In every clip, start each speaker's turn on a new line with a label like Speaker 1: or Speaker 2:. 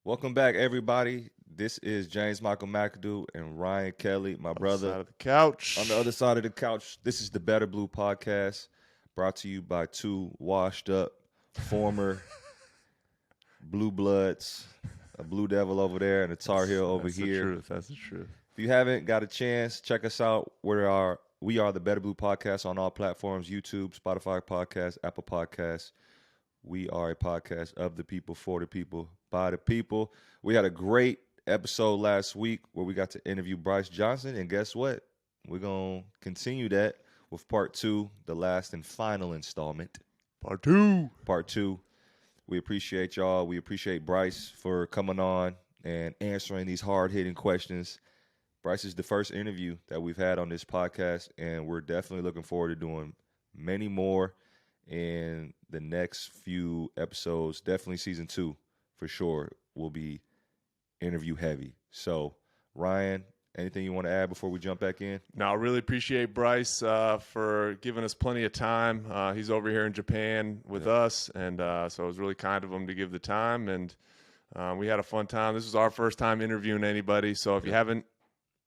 Speaker 1: Welcome back, everybody. This is James Michael McAdoo and Ryan Kelly, my brother.
Speaker 2: Side of the couch.
Speaker 1: On the other side of the couch, this is the Better Blue Podcast, brought to you by two washed up former Blue Bloods, a Blue Devil over there and a Tar Heel over here.
Speaker 2: That's the truth.
Speaker 1: If you haven't got a chance, check us out. We are the Better Blue Podcast on all platforms: YouTube, Spotify Podcasts, Apple Podcasts. We are a podcast of the people, for the people, by the people. We had a great episode last week where we got to interview Brice Johnson, and guess what? We're going to continue that with part two, the last and final installment.
Speaker 2: Part two.
Speaker 1: We appreciate y'all. We appreciate Brice for coming on and answering these hard-hitting questions. Brice is the first interview that we've had on this podcast, and we're definitely looking forward to doing many more in the next few episodes. Definitely season 2 for sure will be interview heavy. So, Ryan, anything you want to add before we jump back in?
Speaker 2: No, I really appreciate Brice for giving us plenty of time. He's over here in Japan with us, and so it was really kind of him to give the time, and we had a fun time. This was our first time interviewing anybody, so if you haven't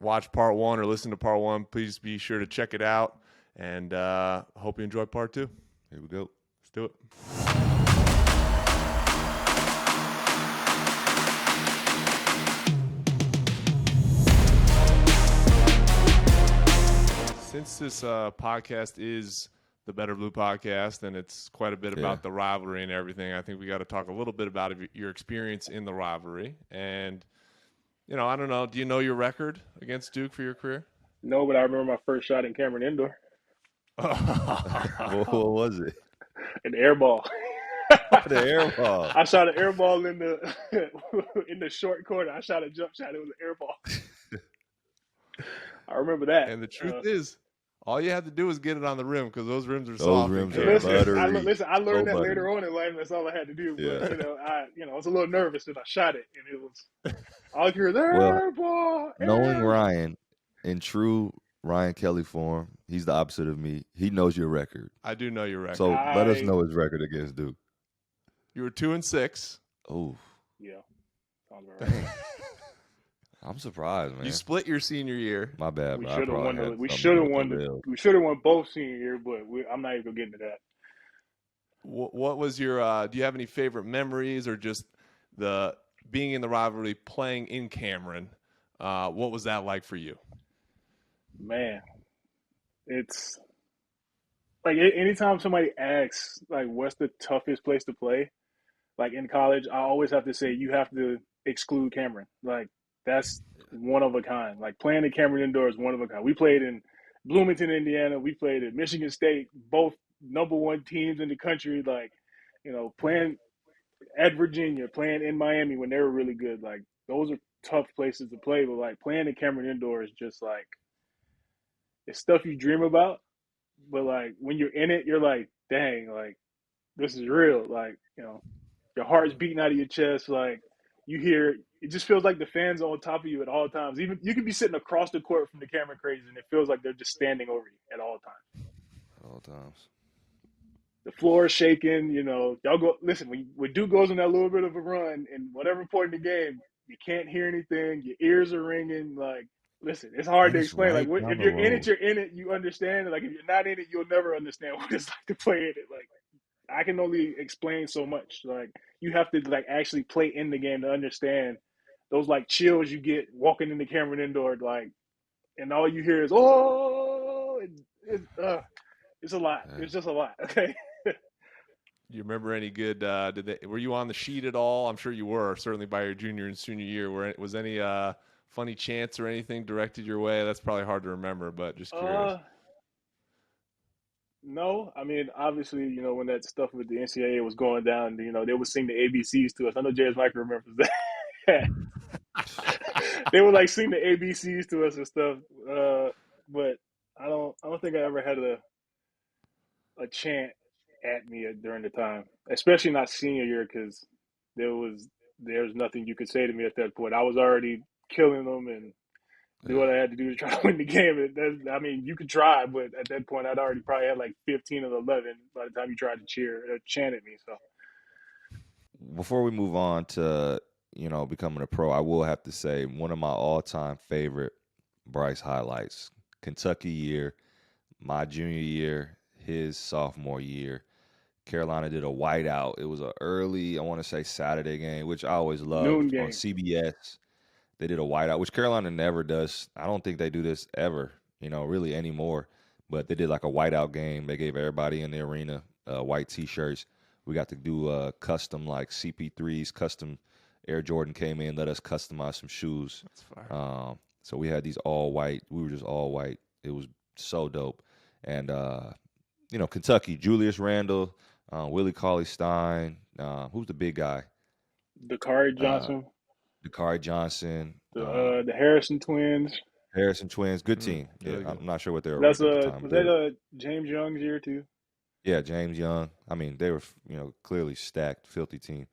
Speaker 2: watched part 1 or listened to part 1, please be sure to check it out, and hope you enjoy part 2.
Speaker 1: Here we go.
Speaker 2: Let's do it. Since this podcast is the Better Blue Podcast, and it's quite a bit about the rivalry and everything, I think we got to talk a little bit about your experience in the rivalry. And, you know, I don't know, do you know your record against Duke for your career?
Speaker 3: No, but I remember my first shot in Cameron Indoor.
Speaker 1: What was it?
Speaker 3: An air ball.
Speaker 1: The air ball.
Speaker 3: I shot an air ball in the short corner. I shot a jump shot. It was an air ball. I remember that.
Speaker 2: And the truth is, all you have to do is get it on the rim because those rims are
Speaker 1: Those
Speaker 2: soft.
Speaker 1: rims
Speaker 2: and
Speaker 1: are
Speaker 2: buttery.
Speaker 3: I learned that
Speaker 1: buttery.
Speaker 3: later on in life. That's all I had to do.
Speaker 1: Yeah.
Speaker 3: But I was a little nervous and I shot it, and it was all I heard, air ball.
Speaker 1: Knowing Ryan in true Ryan Kelly form, he's the opposite of me. He knows your record.
Speaker 2: I do know your record.
Speaker 1: So let us know his record against Duke.
Speaker 2: You were 2-6.
Speaker 1: Oh,
Speaker 3: Yeah, sounds about right.
Speaker 1: I'm surprised, man.
Speaker 2: You split your senior year.
Speaker 1: My bad,
Speaker 3: We
Speaker 1: bro.
Speaker 3: should have won. We
Speaker 1: something
Speaker 3: should have
Speaker 1: with
Speaker 3: won.
Speaker 1: the Bills.
Speaker 3: We should have won both senior year, but I'm not even gonna get into that.
Speaker 2: What was your? Do you have any favorite memories, or just the being in the rivalry, playing in Cameron? What was that like for you?
Speaker 3: Man, it's like anytime somebody asks, like, what's the toughest place to play? Like in college, I always have to say you have to exclude Cameron. Like that's one of a kind. Like playing in Cameron Indoor is one of a kind. We played in Bloomington, Indiana. We played at Michigan State, both #1 teams in the country. Like, you know, playing at Virginia, playing in Miami when they were really good. Like those are tough places to play. But like playing in Cameron Indoor is just like it's stuff you dream about. But like when you're in it, you're like, dang, like this is real. Like, you know, your heart's beating out of your chest. Like you hear, it just feels like the fans are on top of you at all times. Even you could be sitting across the court from the Cameron Crazies, and it feels like they're just standing over you at all times.
Speaker 1: At all times.
Speaker 3: The floor is shaking. You know, y'all go listen. When Duke goes on that little bit of a run, and whatever point in the game, you can't hear anything. Your ears are ringing. Like, listen, it's hard to explain.
Speaker 1: Right,
Speaker 3: like, if you're in it, you're in it. You understand. Like, if you're not in it, you'll never understand what it's like to play in it. Like, I can only explain so much. Like, you have to like actually play in the game to understand those like chills you get walking into Cameron Indoor. Like, and all you hear is it's a lot. It's just a lot. Okay.
Speaker 2: Do you remember any good? Were you on the sheet at all? I'm sure you were. Certainly by your junior and senior year. Was any funny chants or anything directed your way? That's probably hard to remember, but just curious.
Speaker 3: No, I mean, obviously, you know, when that stuff with the NCAA was going down, you know, they would sing the ABCs to us. I know James Michael remembers that. They would like sing the ABCs to us and stuff. But I don't think I ever had a chant at me during the time, especially not senior year, because there's nothing you could say to me at that point. I was already killing them and do what I had to do to try to win the game. I mean, you could try, but at that point, I'd already probably had like 15 of the 11 by the time you tried to chant at me. So
Speaker 1: Before we move on to becoming a pro, I will have to say one of my all-time favorite Brice highlights, Kentucky year, my junior year, his sophomore year. Carolina did a whiteout. It was an early, I want to say Saturday game, which I always
Speaker 3: Noon
Speaker 1: loved, on
Speaker 3: game.
Speaker 1: CBS. They did a whiteout, which Carolina never does. I don't think they do this ever, really anymore. But they did like a whiteout game. They gave everybody in the arena white T-shirts. We got to do custom like CP3s, custom Air Jordan came in, let us customize some shoes.
Speaker 2: That's fire.
Speaker 1: So we had these all white. We were just all white. It was so dope. And, Kentucky, Julius Randle, Willie Cauley-Stein. Who's the big guy?
Speaker 3: Dakari
Speaker 1: Uh,
Speaker 3: Johnson,
Speaker 1: Dakari Johnson.
Speaker 3: the Harrison twins.
Speaker 1: Harrison twins. Good team. Yeah,
Speaker 2: Really good.
Speaker 1: I'm not sure what they were
Speaker 3: That's
Speaker 1: ranked at the time.
Speaker 3: was
Speaker 1: But
Speaker 3: that James Young's year too?
Speaker 1: yeah, James Young. I mean, they were, clearly stacked, filthy team.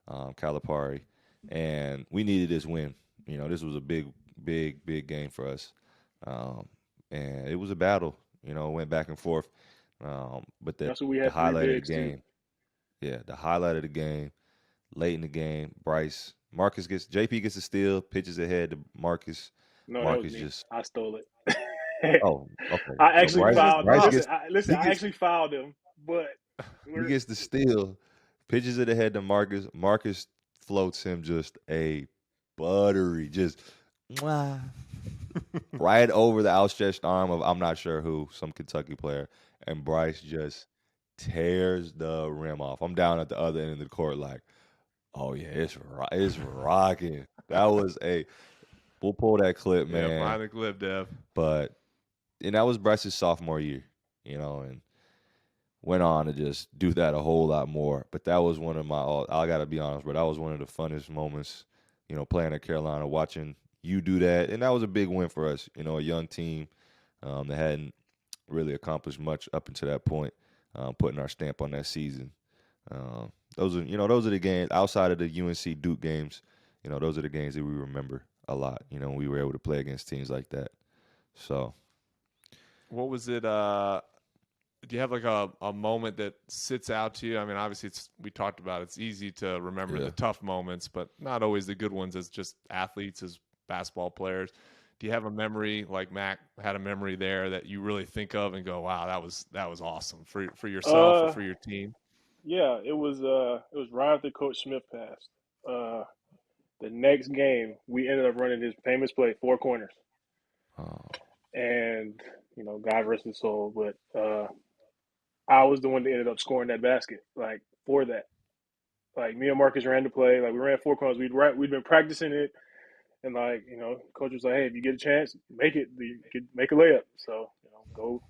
Speaker 1: Calipari. And we needed this win. This was a big, big, big game for us. And it was a battle. It went back and forth. But
Speaker 3: That's what we
Speaker 1: the
Speaker 3: had three
Speaker 1: highlight of the
Speaker 3: bigs too.
Speaker 1: game, the highlight of the game, late in the game, Marcus JP gets a steal, pitches ahead to Marcus.
Speaker 3: No, that
Speaker 1: Marcus
Speaker 3: was me.
Speaker 1: just,
Speaker 3: I stole it.
Speaker 1: oh, okay.
Speaker 3: I
Speaker 1: So
Speaker 3: actually
Speaker 1: Bryce,
Speaker 3: fouled.
Speaker 1: Bryce
Speaker 3: Listen,
Speaker 1: gets,
Speaker 3: listen.
Speaker 1: he
Speaker 3: I
Speaker 1: gets,
Speaker 3: actually fouled him, but
Speaker 1: he gets the steal, pitches it ahead to Marcus. Marcus floats him just a buttery, just mwah, right over the outstretched arm of I'm not sure who, some Kentucky player, and Bryce just tears the rim off. I'm down at the other end of the court like, oh yeah, it's rocking. That was we'll pull that clip, man.
Speaker 2: Yeah, find the clip, Dev.
Speaker 1: And that was Bryce's sophomore year, and went on to just do that a whole lot more. But that was one of I got to be honest, but that was one of the funnest moments, playing at Carolina, watching you do that. And that was a big win for us, a young team that hadn't really accomplished much up until that point, putting our stamp on that season. Those are the games outside of the UNC-Duke games. Those are the games that we remember a lot. When we were able to play against teams like that. So,
Speaker 2: what was it? Do you have like a moment that sits out to you? I mean, obviously, we talked about it's easy to remember the tough moments, but not always the good ones as just athletes, as basketball players. Do you have a memory like Mac had a memory there that you really think of and go, "Wow, that was awesome for yourself or for your team"?
Speaker 3: Yeah, it was right after Coach Smith passed. The next game, we ended up running his famous play, four corners, and God rest his soul, but I was the one that ended up scoring that basket. Like for that, like me and Marcus ran the play. Like we ran four corners. We'd been practicing it, and coach was like, "Hey, if you get a chance, make it. You could make a layup." So go.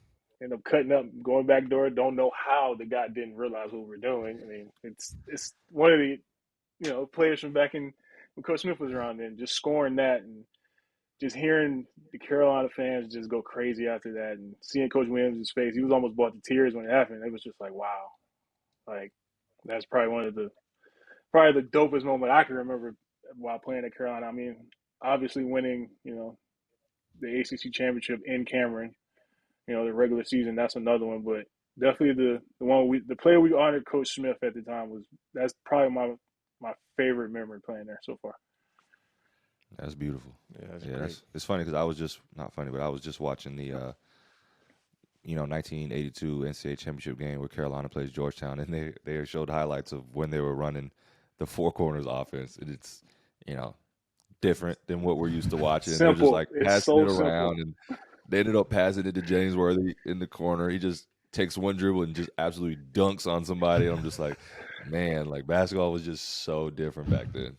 Speaker 3: End up cutting up, going back door. Don't know how the guy didn't realize what we were doing. I mean, it's one of the players from back in when Coach Smith was around, and just scoring that, and just hearing the Carolina fans just go crazy after that, and seeing Coach Williams' face, he was almost brought to tears when it happened. It was just like, wow, like that's probably the dopest moment I can remember while playing at Carolina. I mean, obviously winning, the ACC championship in Cameron. The regular season, that's another one. But definitely the player we honored Coach Smith at the time that's probably my favorite memory playing there so far.
Speaker 1: That's beautiful.
Speaker 2: Yeah,
Speaker 1: it's funny because I was just not funny, but I was just watching the 1982 NCAA championship game where Carolina plays Georgetown, and they showed highlights of when they were running the four corners offense, and it's different than what we're used to watching.
Speaker 3: Simple.
Speaker 1: They're just like
Speaker 3: It's
Speaker 1: passing
Speaker 3: so
Speaker 1: it around,
Speaker 3: simple.
Speaker 1: and they ended up passing it to James Worthy in the corner. He just takes one dribble and just absolutely dunks on somebody. And I'm just like, man, like basketball was just so different back then.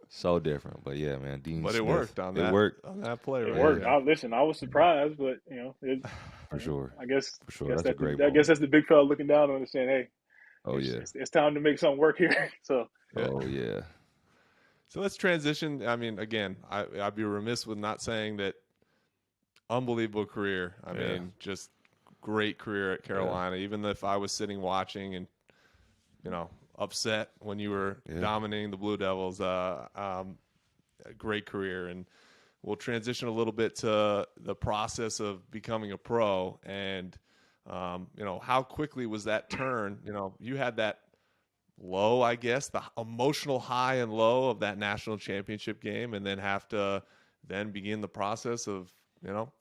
Speaker 1: So different. But yeah, man, Dean
Speaker 2: but
Speaker 1: Smith,
Speaker 2: it worked on that.
Speaker 1: It worked
Speaker 2: on that play.
Speaker 3: It worked. I was surprised, but
Speaker 1: for sure.
Speaker 3: I guess
Speaker 1: for sure.
Speaker 3: That's
Speaker 1: a great
Speaker 3: I guess that's the big fella looking down on it, saying, "Hey, it's time to make something work here." So.
Speaker 1: Oh yeah.
Speaker 2: So let's transition. I mean, again, I'd be remiss with not saying that unbelievable career. I mean, just great career at Carolina. Even if I was sitting watching and, upset when you were dominating the Blue Devils, a great career. And we'll transition a little bit to the process of becoming a pro and, how quickly was that turn? You had that low, I guess, the emotional high and low of that national championship game, and then have to then begin the process of,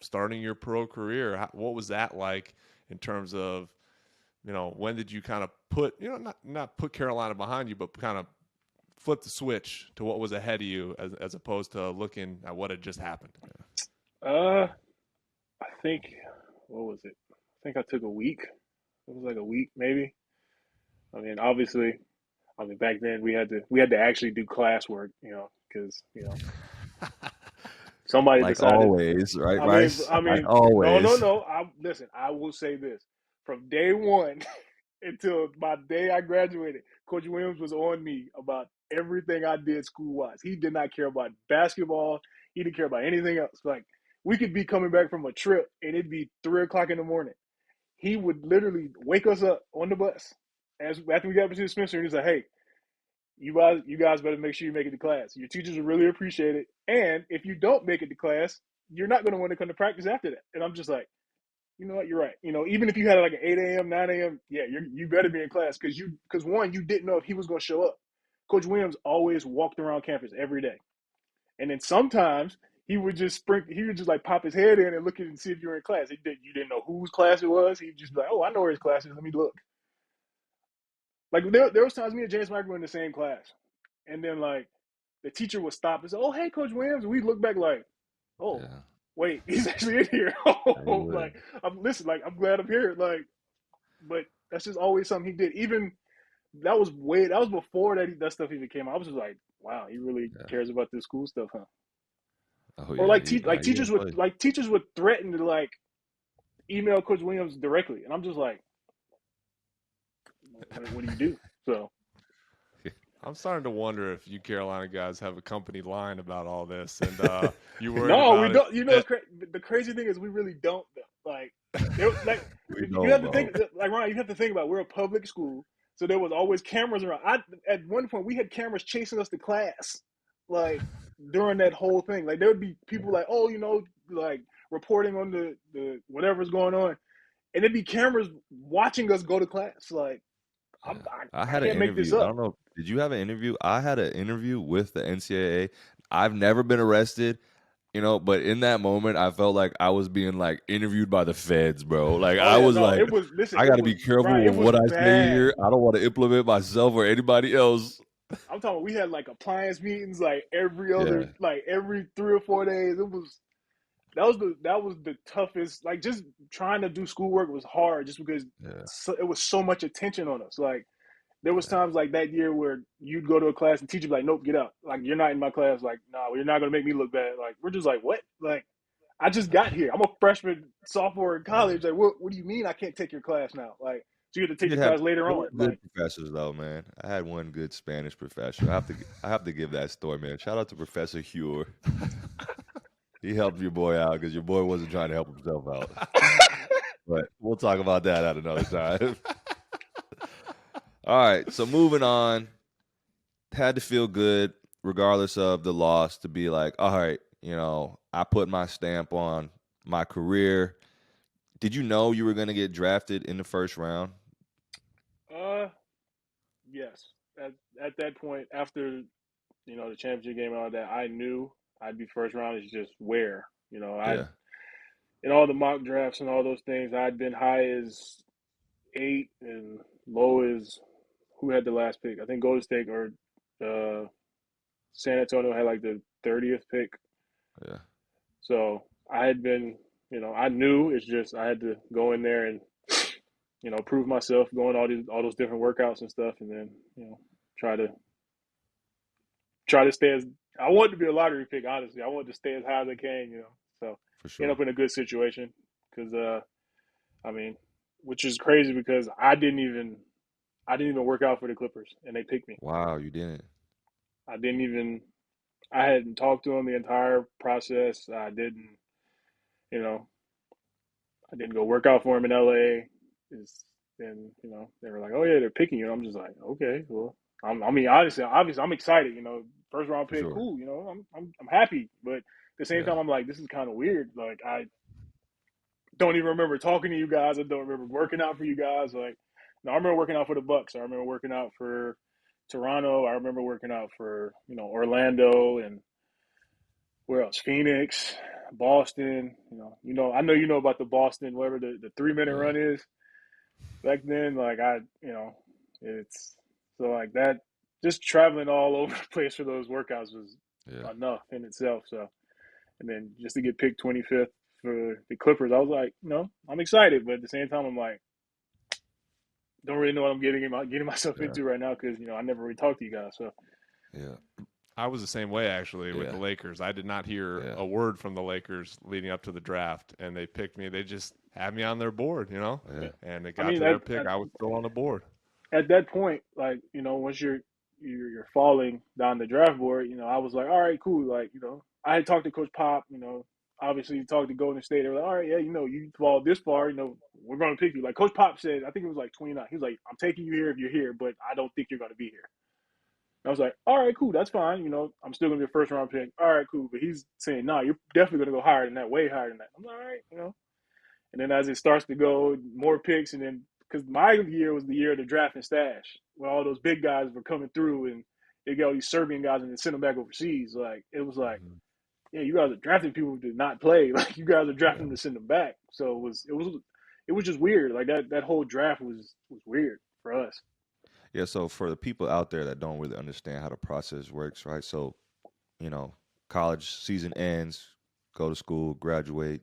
Speaker 2: starting your pro career. What was that like in terms of, when did you kind of put, not put Carolina behind you, but kind of flip the switch to what was ahead of you as opposed to looking at what had just happened?
Speaker 3: I think, what was it? I think I took a week. It was like a week, maybe. I mean, obviously, back then we had to actually do classwork, because somebody
Speaker 1: Like
Speaker 3: decided.
Speaker 1: always, right,
Speaker 3: I mean,
Speaker 1: Bryce?
Speaker 3: I
Speaker 1: Like
Speaker 3: mean, no, no,
Speaker 1: always.
Speaker 3: no. Listen. I will say this: from day one until my day I graduated, Coach Williams was on me about everything I did school wise. He did not care about basketball. He didn't care about anything else. Like, we could be coming back from a trip and it'd be 3 o'clock in the morning. He would literally wake us up on the bus after we got to the Spencer, and he's like, "Hey, you guys better make sure you make it to class. Your teachers will really appreciate it. And if you don't make it to class, you're not going to want to come to practice after that." And I'm just like, you know what, you're right. Even if you had like an 8 a.m., 9 a.m., yeah, you better be in class because one, you didn't know if he was going to show up. Coach Williams always walked around campus every day, and then sometimes he would just like pop his head in and look at it and see if you were in class. You didn't know whose class it was. He'd just be like, "Oh, I know where his class is. Let me look." Like, there was times me and James Michael were in the same class, and then like the teacher would stop and say, "Oh, hey, Coach Williams." And we'd look back like, "Oh,
Speaker 1: Yeah,
Speaker 3: wait, he's actually in here."
Speaker 1: he
Speaker 3: Oh,
Speaker 1: would.
Speaker 3: like, I'm glad I'm here. Like, but that's just always something he did. Even that was before that stuff even came out. I was just like, wow, he really
Speaker 1: Yeah.
Speaker 3: cares about this school stuff, huh?
Speaker 1: Oh
Speaker 3: Or
Speaker 1: yeah,
Speaker 3: like,
Speaker 1: he nah, he didn't play.
Speaker 3: teachers would threaten to like email Coach Williams directly, and I'm just like, what do you do? So
Speaker 2: I'm starting to wonder if you Carolina guys have a company line about all this, and you worried
Speaker 3: no, we
Speaker 2: about it.
Speaker 3: don't. The crazy thing is we really don't. Though. Like
Speaker 1: We
Speaker 3: you
Speaker 1: know,
Speaker 3: have to
Speaker 1: bro.
Speaker 3: think. Like, Ryan, you have to think about it. We're a public school, so there was always cameras around. At one point we had cameras chasing us to class, like during that whole thing. Like, there would be people like, oh, like reporting on the whatever's going on, and there'd be cameras watching us go to class. Like,
Speaker 1: Yeah. I
Speaker 3: I
Speaker 1: had an
Speaker 3: can't make this
Speaker 1: interview. I
Speaker 3: up.
Speaker 1: don't know. Did you have an interview? I had an interview with the NCAA. I've never been arrested, but in that moment, I felt like I was being like interviewed by the feds, bro. Like
Speaker 3: Oh
Speaker 1: I
Speaker 3: yeah,
Speaker 1: was
Speaker 3: no,
Speaker 1: like,
Speaker 3: it was. Listen,
Speaker 1: I
Speaker 3: it
Speaker 1: got to
Speaker 3: was
Speaker 1: be careful
Speaker 3: Ryan. It
Speaker 1: with
Speaker 3: was
Speaker 1: what I say
Speaker 3: bad.
Speaker 1: here. I don't want to implement myself or anybody else.
Speaker 3: I'm talking. We had like appliance meetings like
Speaker 1: Yeah,
Speaker 3: every 3 or 4 days. That was the toughest. Like, just trying to do schoolwork was hard, just because
Speaker 1: yeah,
Speaker 3: it was so much attention on us. Like, there was
Speaker 1: yeah.
Speaker 3: times like that year where you'd go to a class and teacher be like, "Nope, get out. Like, you're not in my class. Like, no, you're not gonna make me look bad." Like, we're just like, "What?" Like, I just got here. I'm a freshman, sophomore in
Speaker 1: Yeah.
Speaker 3: college. Like, what do you mean I can't take your class now? Like, so you have to
Speaker 1: We
Speaker 3: take
Speaker 1: did
Speaker 3: the
Speaker 1: have
Speaker 3: class later
Speaker 1: there
Speaker 3: on.
Speaker 1: were good
Speaker 3: Like,
Speaker 1: professors though, man. I had one good Spanish professor. I have to give that story, man. Shout out to Professor Heuer. He helped your boy out because your boy wasn't trying to help himself out. But we'll talk about that at another time. All right, so moving on. Had to feel good, regardless of the loss, to be like, all right, I put my stamp on my career. Did you know you were going to get drafted in the first round?
Speaker 3: uh, yes. At that point, after the championship game and all that, I knew I'd be first round. It's just where. I
Speaker 1: Yeah,
Speaker 3: In all the mock drafts and all those things, I'd been high as 8 and low as, who had the last pick? I think Golden State or uh, San Antonio had like the 30th pick.
Speaker 1: yeah.
Speaker 3: So I had been, I knew, it's just I had to go in there and prove myself, going all those different workouts and stuff, and then try to stay as, I wanted to be a lottery pick. Honestly, I wanted to stay as high as I can. So
Speaker 1: For
Speaker 3: end
Speaker 1: sure.
Speaker 3: up in a good situation because I mean, which is crazy because I didn't even work out for the Clippers and they picked me.
Speaker 1: Wow, you didn't.
Speaker 3: I didn't even I hadn't talked to them the entire process. You know, I didn't go work out for him in LA. And they were like, "Oh yeah, they're picking you." And I'm just like, "Okay, well, I mean, obviously, I'm excited. First round
Speaker 1: For
Speaker 3: pick,
Speaker 1: sure.
Speaker 3: cool. I'm happy, but at the same
Speaker 1: Yeah.
Speaker 3: time, I'm like, this is kind of weird. Like, I don't even remember talking to you guys. I don't remember working out for you guys. Like, No, I remember working out for the Bucks. I remember working out for Toronto. I remember working out for Orlando and where else? Phoenix, Boston. I know you know about the Boston, whatever the 3 minute
Speaker 1: Yeah.
Speaker 3: run is. Back then, like it's so like that. Just traveling all over the place for those workouts was
Speaker 1: Yeah.
Speaker 3: enough in itself. So, and then just to get picked 25th for the Clippers, I was like, I'm excited, but at the same time, I'm like, don't really know what I'm getting myself
Speaker 1: Yeah.
Speaker 3: into right now because I never really talked to you guys. So
Speaker 1: Yeah.
Speaker 2: I was the same way, actually, with
Speaker 1: Yeah.
Speaker 2: the Lakers. I did not hear
Speaker 1: Yeah.
Speaker 2: a word from the Lakers leading up to the draft, and they picked me. They just had me on their board,
Speaker 1: Yeah.
Speaker 2: and it
Speaker 3: I
Speaker 2: got
Speaker 3: mean,
Speaker 2: to their pick. I was still on the board.
Speaker 3: at that point, like once you're falling down the draft board, I was like, all right, cool. Like I had talked to Coach Pop. Obviously talked to Golden State. They were like, all right, yeah, you fall this far, we're going to pick you. Like Coach Pop said, I think it was like 29. He was like, I'm taking you here if you're here, but I don't think you're going to be here. I was like, all right, cool, that's fine. I'm still gonna be a first round pick. All right, cool. But he's saying, no, you're definitely gonna go higher than that, way higher than that. I'm like, all right. And then as it starts to go, more picks, and then because my year was the year of the draft and stash, where all those big guys were coming through, and they got all these Serbian guys and then send them back overseas. Like it was like, yeah, you guys are drafting people who did not play. Like you guys are drafting them to send them back. So it was just weird. Like that whole draft was weird for us.
Speaker 1: Yeah, so for the people out there that don't really understand how the process works, right? So, college season ends, go to school, graduate.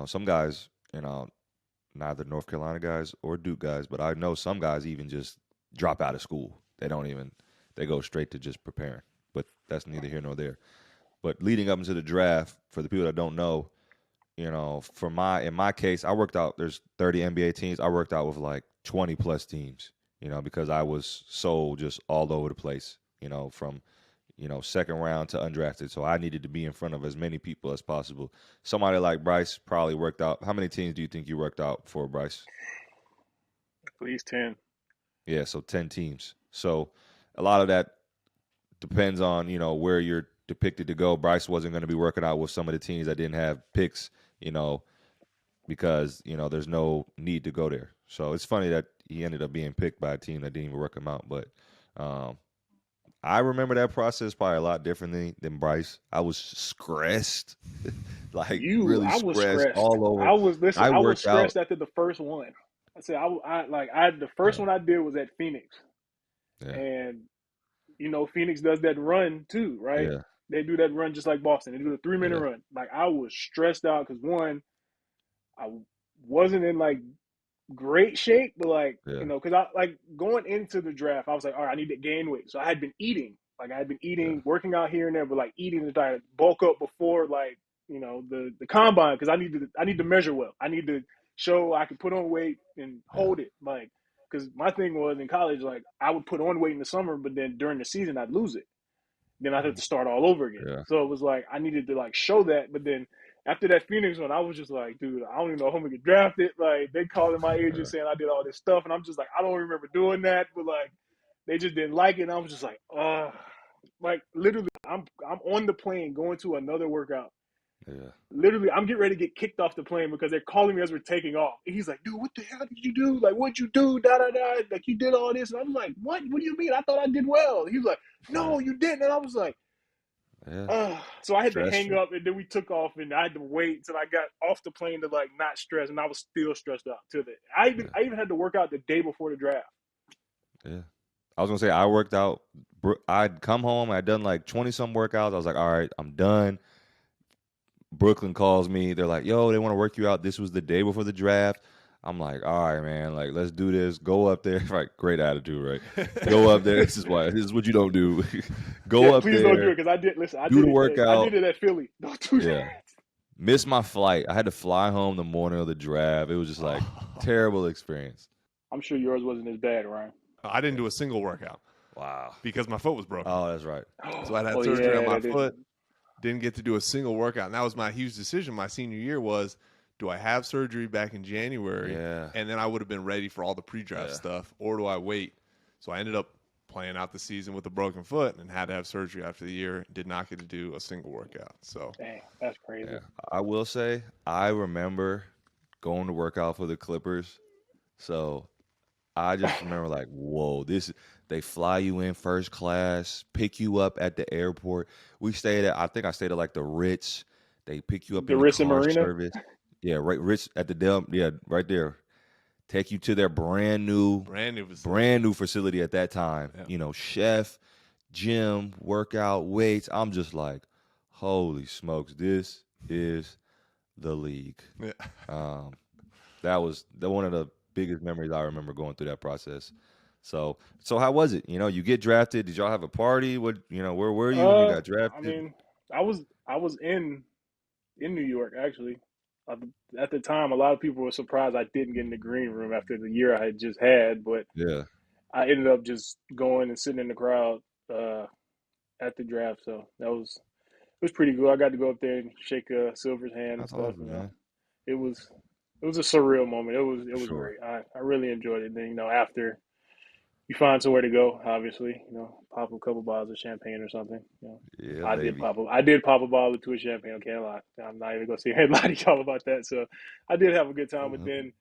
Speaker 1: Some guys, neither North Carolina guys or Duke guys, but I know some guys even just drop out of school. They go straight to just preparing. But that's neither here nor there. But leading up into the draft, for the people that don't know, in my case, I worked out, there's 30 NBA teams. I worked out with like 20 plus teams, because I was so just all over the place, from, second round to undrafted. So I needed to be in front of as many people as possible. Somebody like Brice probably worked out. How many teams do you think you worked out for, Brice?
Speaker 3: At least 10.
Speaker 1: Yeah, so 10 teams. So a lot of that depends on, where you're depicted to go. Brice wasn't going to be working out with some of the teams that didn't have picks, because, there's no need to go there. So it's funny that he ended up being picked by a team that didn't even work him out. But I remember that process probably a lot differently than Brice. I was stressed, like really
Speaker 3: I was
Speaker 1: stressed
Speaker 3: stressed.
Speaker 1: all over.
Speaker 3: I
Speaker 1: I
Speaker 3: was
Speaker 1: worked out.
Speaker 3: stressed after the first one. I said, the first
Speaker 1: Yeah,
Speaker 3: one I did was at Phoenix.
Speaker 1: yeah,
Speaker 3: And, Phoenix does that run too, right?
Speaker 1: yeah,
Speaker 3: They do that run just like Boston. They do the 3 minute
Speaker 1: yeah,
Speaker 3: run. Like, I was stressed out because, one, I wasn't in like great shape, but like,
Speaker 1: yeah,
Speaker 3: because I like going into the draft, I was like, all right, I need to gain weight. So I had been eating. Like, I had been
Speaker 1: yeah,
Speaker 3: eating, working out here and there, but like eating to try to bulk up before like, the combine because I need to measure well. I need to show I can put on weight and
Speaker 1: yeah,
Speaker 3: hold it. Like, because my thing was in college, like I would put on weight in the summer, but then during the season I'd lose it. Then I'd have to start all over again.
Speaker 1: yeah,
Speaker 3: So it was like I needed to like show that. But then after that Phoenix one, I was just like, dude, I don't even know if I'm gonna get drafted. Like they calling my agent saying I did all this stuff, and I'm just like, I don't remember doing that. But like they just didn't like it, and I was just like, like literally, I'm on the plane going to another workout.
Speaker 1: yeah,
Speaker 3: Literally, I'm getting ready to get kicked off the plane because they're calling me as we're taking off. And he's like, dude, what the hell did you do? Like, what'd you do? Da da da. Like, you did all this. And I was like, what? What do you mean? I thought I did well. He was like,
Speaker 1: yeah,
Speaker 3: no, you didn't. And I was like,
Speaker 1: yeah.
Speaker 3: so I had to hang
Speaker 1: Stressful.
Speaker 3: up, and then we took off, and I had to wait until I got off the plane to like not stress, and I was still stressed out till then.
Speaker 1: Yeah,
Speaker 3: I even had to work out the day before the draft.
Speaker 1: yeah. I was gonna say I worked out. I'd come home. I'd done like 20 some workouts. I was like, all right, I'm done. Brooklyn calls me. They're like, yo, they want to work you out. This was the day before the draft. I'm like, all right, man. Like, let's do this. Go up there. Right, great attitude, right? Go up there. This is what you don't do.
Speaker 3: Yeah,
Speaker 1: Go up
Speaker 3: please don't do
Speaker 1: there.
Speaker 3: it because I did. Listen,
Speaker 1: Do the
Speaker 3: I
Speaker 1: workout.
Speaker 3: did it at Philly. Don't do that.
Speaker 1: Yeah. Missed my flight. I had to fly home the morning of the draft. It was just like terrible experience.
Speaker 3: I'm sure yours wasn't as bad, Ryan.
Speaker 2: I didn't do a single workout
Speaker 1: Wow.
Speaker 2: because my foot was broken.
Speaker 1: Oh, that's right.
Speaker 2: So I had
Speaker 3: Oh,
Speaker 2: surgery on
Speaker 3: yeah,
Speaker 2: my
Speaker 3: that
Speaker 2: foot. Didn't get to do a single workout. And that was my huge decision my senior year was, do I have surgery back in January?
Speaker 1: Yeah.
Speaker 2: And then I would have been ready for all the pre-draft stuff, or do I wait? So I ended up playing out the season with a broken foot and had to have surgery after the year. Did not get to do a single workout. So
Speaker 3: Dang, that's crazy.
Speaker 1: Yeah. I will say I remember going to work out for the Clippers. So I just remember like, whoa, they fly you in first class, pick you up at the airport. I think I stayed at like the Ritz. They pick you up
Speaker 3: The
Speaker 1: in the
Speaker 3: Ritz and
Speaker 1: car
Speaker 3: Marina.
Speaker 1: service. Yeah, right, Ritz at the Del. Yeah, right there. Take you to their brand new facility at that time.
Speaker 2: Yeah.
Speaker 1: Chef, gym, workout, weights. I'm just like, holy smokes, this is the league.
Speaker 2: Yeah.
Speaker 1: That was one of the biggest memories I remember going through that process. So how was it? You get drafted. Did y'all have a party? Where were you when you got
Speaker 3: I
Speaker 1: drafted?
Speaker 3: mean, I was in New York actually. At the time, a lot of people were surprised I didn't get in the green room after the year I had just had, but
Speaker 1: Yeah,
Speaker 3: I ended up just going and sitting in the crowd at the draft. So it was pretty cool. I got to go up there and shake Silver's hand and
Speaker 1: that's
Speaker 3: stuff.
Speaker 1: awesome, man.
Speaker 3: It was a surreal moment. It was
Speaker 1: Sure.
Speaker 3: great. I really enjoyed it. Then after you find somewhere to go, obviously, pop a couple bottles of champagne or something.
Speaker 1: Yeah,
Speaker 3: I did
Speaker 1: baby.
Speaker 3: pop a bottle or two of champagne. I can't lie. I'm not even gonna sit here and lie to y'all about that. So I did have a good time. But then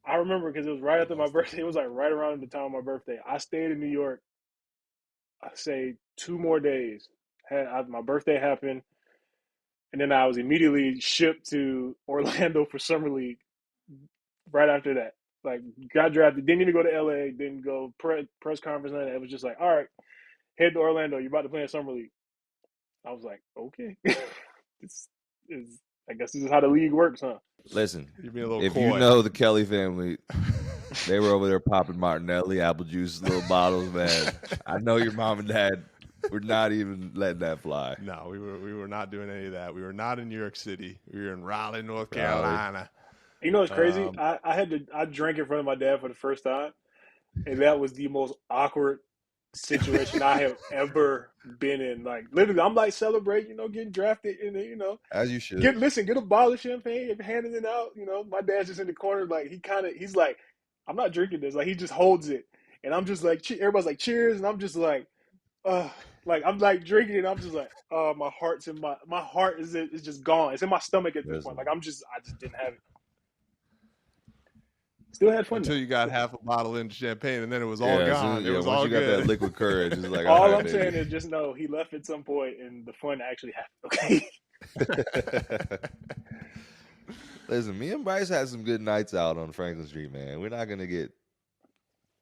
Speaker 3: I remember because it was right after my birthday. It was like right around the time of my birthday. I stayed in New York. I say 2 more days. My birthday happened, and then I was immediately shipped to Orlando for summer league. Right after that, like got drafted. Didn't even go to LA. Didn't go press conference. None of that. It was just like, all right, head to Orlando. You're about to play in summer league. I was like, okay, this is. I guess this is how the league works, huh?
Speaker 1: Listen,
Speaker 2: You're being a little
Speaker 1: if
Speaker 2: coy.
Speaker 1: you know the Kelly family, they were over there popping Martinelli, apple juice, little bottles, man. I know your mom and dad were not even letting that fly.
Speaker 2: No, we were not doing any of that. We were not in New York City. We were in Raleigh, North Carolina.
Speaker 3: You know what's crazy? I drank in front of my dad for the first time, and that was the most awkward situation I have ever been in. Like literally, I'm like celebrating, getting drafted, and
Speaker 1: As you should.
Speaker 3: get a bottle of champagne, and handing it out. My dad's just in the corner, like he's like, I'm not drinking this. Like he just holds it, and I'm just like, everybody's like, cheers, and I'm just like I'm like drinking it. And I'm just like, my heart is just gone. It's in my stomach at this point. Like I just didn't have it. Still had fun
Speaker 2: Until
Speaker 3: though.
Speaker 2: you got half a bottle in champagne, and then it was all
Speaker 1: Yeah,
Speaker 2: gone. It was
Speaker 1: once
Speaker 2: all
Speaker 1: you got
Speaker 2: good.
Speaker 1: that liquid courage, it's like,
Speaker 3: All
Speaker 1: right,
Speaker 3: I'm saying is just know he left at some point, and the fun actually happened. Okay.
Speaker 1: Listen, me and Brice had some good nights out on Franklin Street, man. We're not gonna get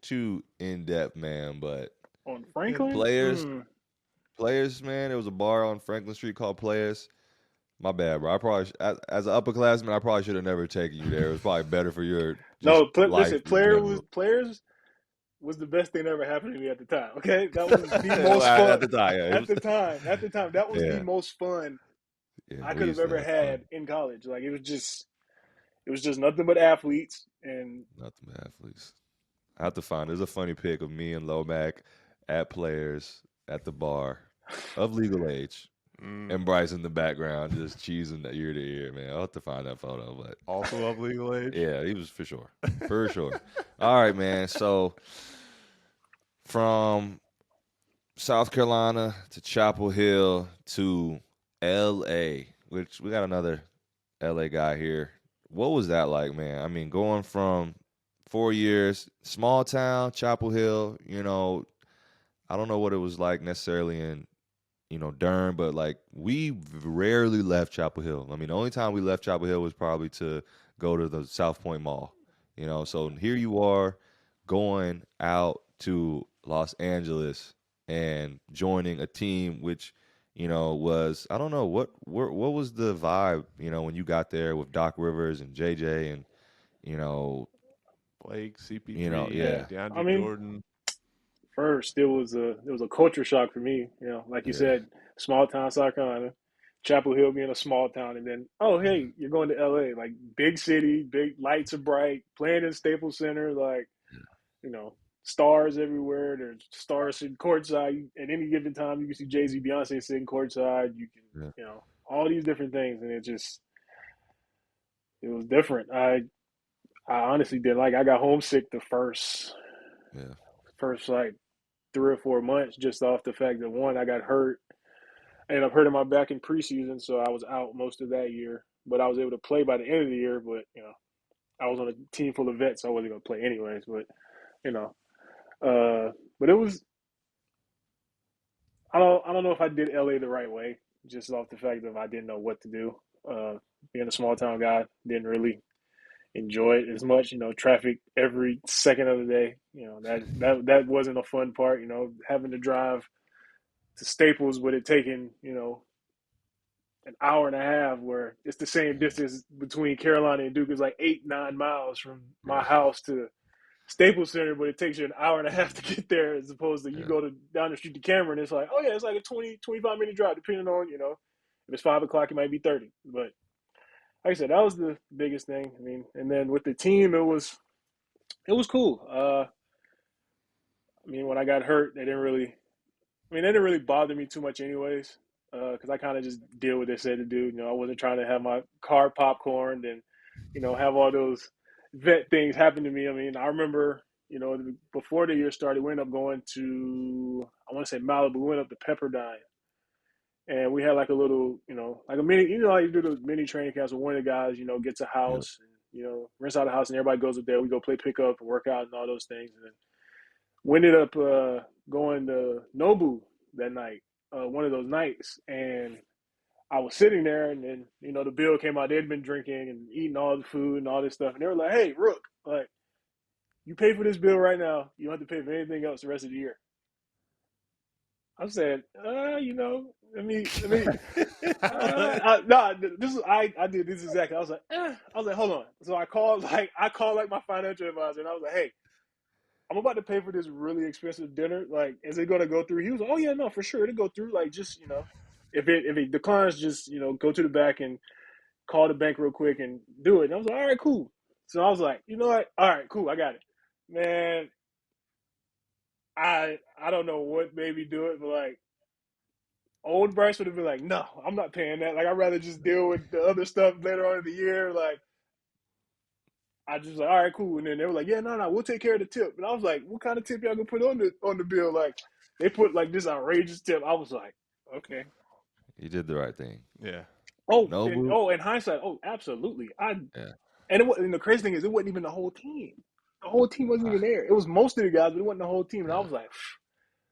Speaker 1: too in depth, man, but
Speaker 3: On Franklin,
Speaker 1: Players, man. There was a bar on Franklin Street called Players. My bad, bro. I probably, as an upperclassman, I probably should have never taken you there. It was probably better for your
Speaker 3: no.
Speaker 1: life
Speaker 3: Listen,
Speaker 1: in general.
Speaker 3: players was the best thing that ever happened to me at the time. Okay, that was the
Speaker 1: Well,
Speaker 3: most fun
Speaker 1: at the time. Yeah,
Speaker 3: at the time, that was the
Speaker 1: yeah,
Speaker 3: most fun
Speaker 1: yeah.
Speaker 3: I
Speaker 1: We
Speaker 3: could have
Speaker 1: used to
Speaker 3: ever
Speaker 1: have fun.
Speaker 3: had in college. Like it was just nothing but athletes, and
Speaker 1: Nothing but athletes. I have to find. There's a funny pic of me and Lomac at Players at the bar of legal age. And Brice in the background just cheesing that ear to ear, man. I'll have to find that photo, but
Speaker 2: Also of legal age?
Speaker 1: yeah, he was for sure. For sure. All right, man. So from South Carolina to Chapel Hill to LA, which we got another LA guy here. What was that like, man? I mean, going from 4 years, small town, Chapel Hill, I don't know what it was like necessarily in Durham, but like we rarely left Chapel Hill. I mean, the only time we left Chapel Hill was probably to go to the South Point Mall, So here you are going out to Los Angeles and joining a team which, was, I don't know, what was the vibe, when you got there with Doc Rivers and JJ and,
Speaker 2: Blake, CP3,
Speaker 1: yeah.
Speaker 2: DeAndre
Speaker 3: I mean,
Speaker 2: Jordan.
Speaker 3: first it was a culture shock for me. Like you
Speaker 1: Yeah.
Speaker 3: said, small town South Carolina, Chapel Hill being a small town, and then hey, you're going to LA, like big city, big lights are bright, playing in Staples Center, like stars everywhere. There's stars sitting courtside. At any given time, you can see Jay-Z, Beyonce sitting courtside. You can,
Speaker 1: Yeah.
Speaker 3: all these different things, and it was different. I honestly did like. I got homesick the first like 3 or 4 months just off the fact that one, I got hurt. I ended up hurting my back in preseason, so I was out most of that year. But I was able to play by the end of the year. But I was on a team full of vets, so I wasn't going to play anyways. But you know. But it was I don't know if I did LA the right way, just off the fact that I didn't know what to do. Uh, Being a small town guy, didn't really enjoy it as much. Traffic every second of the day. That wasn't a fun part. Having to drive to Staples, with it taking an hour and a half, where it's the same distance between Carolina and Duke is like 8-9 miles from my house to Staples Center, but it takes you an hour and a half to get there, as opposed to you go down the street to Cameron. It's like, oh yeah, it's like a 20-25 minute drive, depending on if it's 5 o'clock, it might be 30. But like I said, that was the biggest thing. I mean, and then with the team, it was cool. I mean, when I got hurt, they didn't really bother me too much, anyways, because I kind of just did what they said to do. I wasn't trying to have my car popcorned and have all those vet things happen to me. I mean, I remember, before the year started, we ended up going to, I want to say Malibu. We went up to Pepperdine, and we had like a little, like a mini, how you do those mini training camps where one of the guys, gets a house, and, rents out a house, and everybody goes up there. We go play pickup and work out and all those things. And then we ended up going to Nobu that night, one of those nights, and I was sitting there, and then the bill came out. They'd been drinking and eating all the food and all this stuff, and they were like, "Hey, Rook, like, you pay for this bill right now. You don't have to pay for anything else the rest of the year." I said, let me, no, I did this exactly. I was like, hold on. So I called my financial advisor, and I was like, hey, I'm about to pay for this really expensive dinner. Like, is it going to go through? He was like, oh yeah, no, for sure, it'll go through. Like, just if it declines, just go to the back and call the bank real quick and do it. And I was like, all right, cool. So I was like, you know what? All right, cool, I got it, man. I don't know what made me do it, but like, old Bryce would have been like, no, I'm not paying that. Like, I'd rather just deal with the other stuff later on in the year. Like, I just like, all right, cool. And then they were like, yeah, no, we'll take care of the tip. And I was like, what kind of tip y'all gonna put on the bill? Like, they put like this outrageous tip. I was like, okay.
Speaker 1: You did the right thing.
Speaker 2: Yeah.
Speaker 3: In hindsight, absolutely. And the crazy thing is, it wasn't even the whole team. The whole team wasn't even there. It was most of the guys, but it wasn't the whole team. And I was like,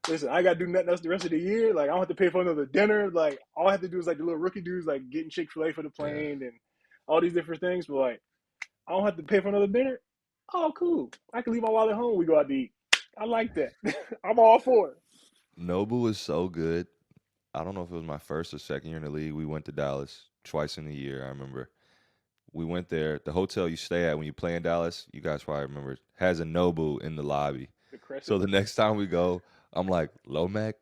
Speaker 3: listen, I gotta do nothing else the rest of the year. Like, I don't have to pay for another dinner. Like, all I have to do is like the little rookie dudes, like getting Chick-fil-A for the plane and all these different things. But like, I don't have to pay for another dinner. Oh, cool. I can leave my wallet at home. We go out to eat. I like that. I'm all for it.
Speaker 1: Nobu was so good. I don't know if it was my first or second year in the league. We went to Dallas twice in a year, I remember. We went there. The hotel you stay at when you play in Dallas, you guys probably remember, has a Nobu in the lobby. So the next time we go, I'm like, Lomac,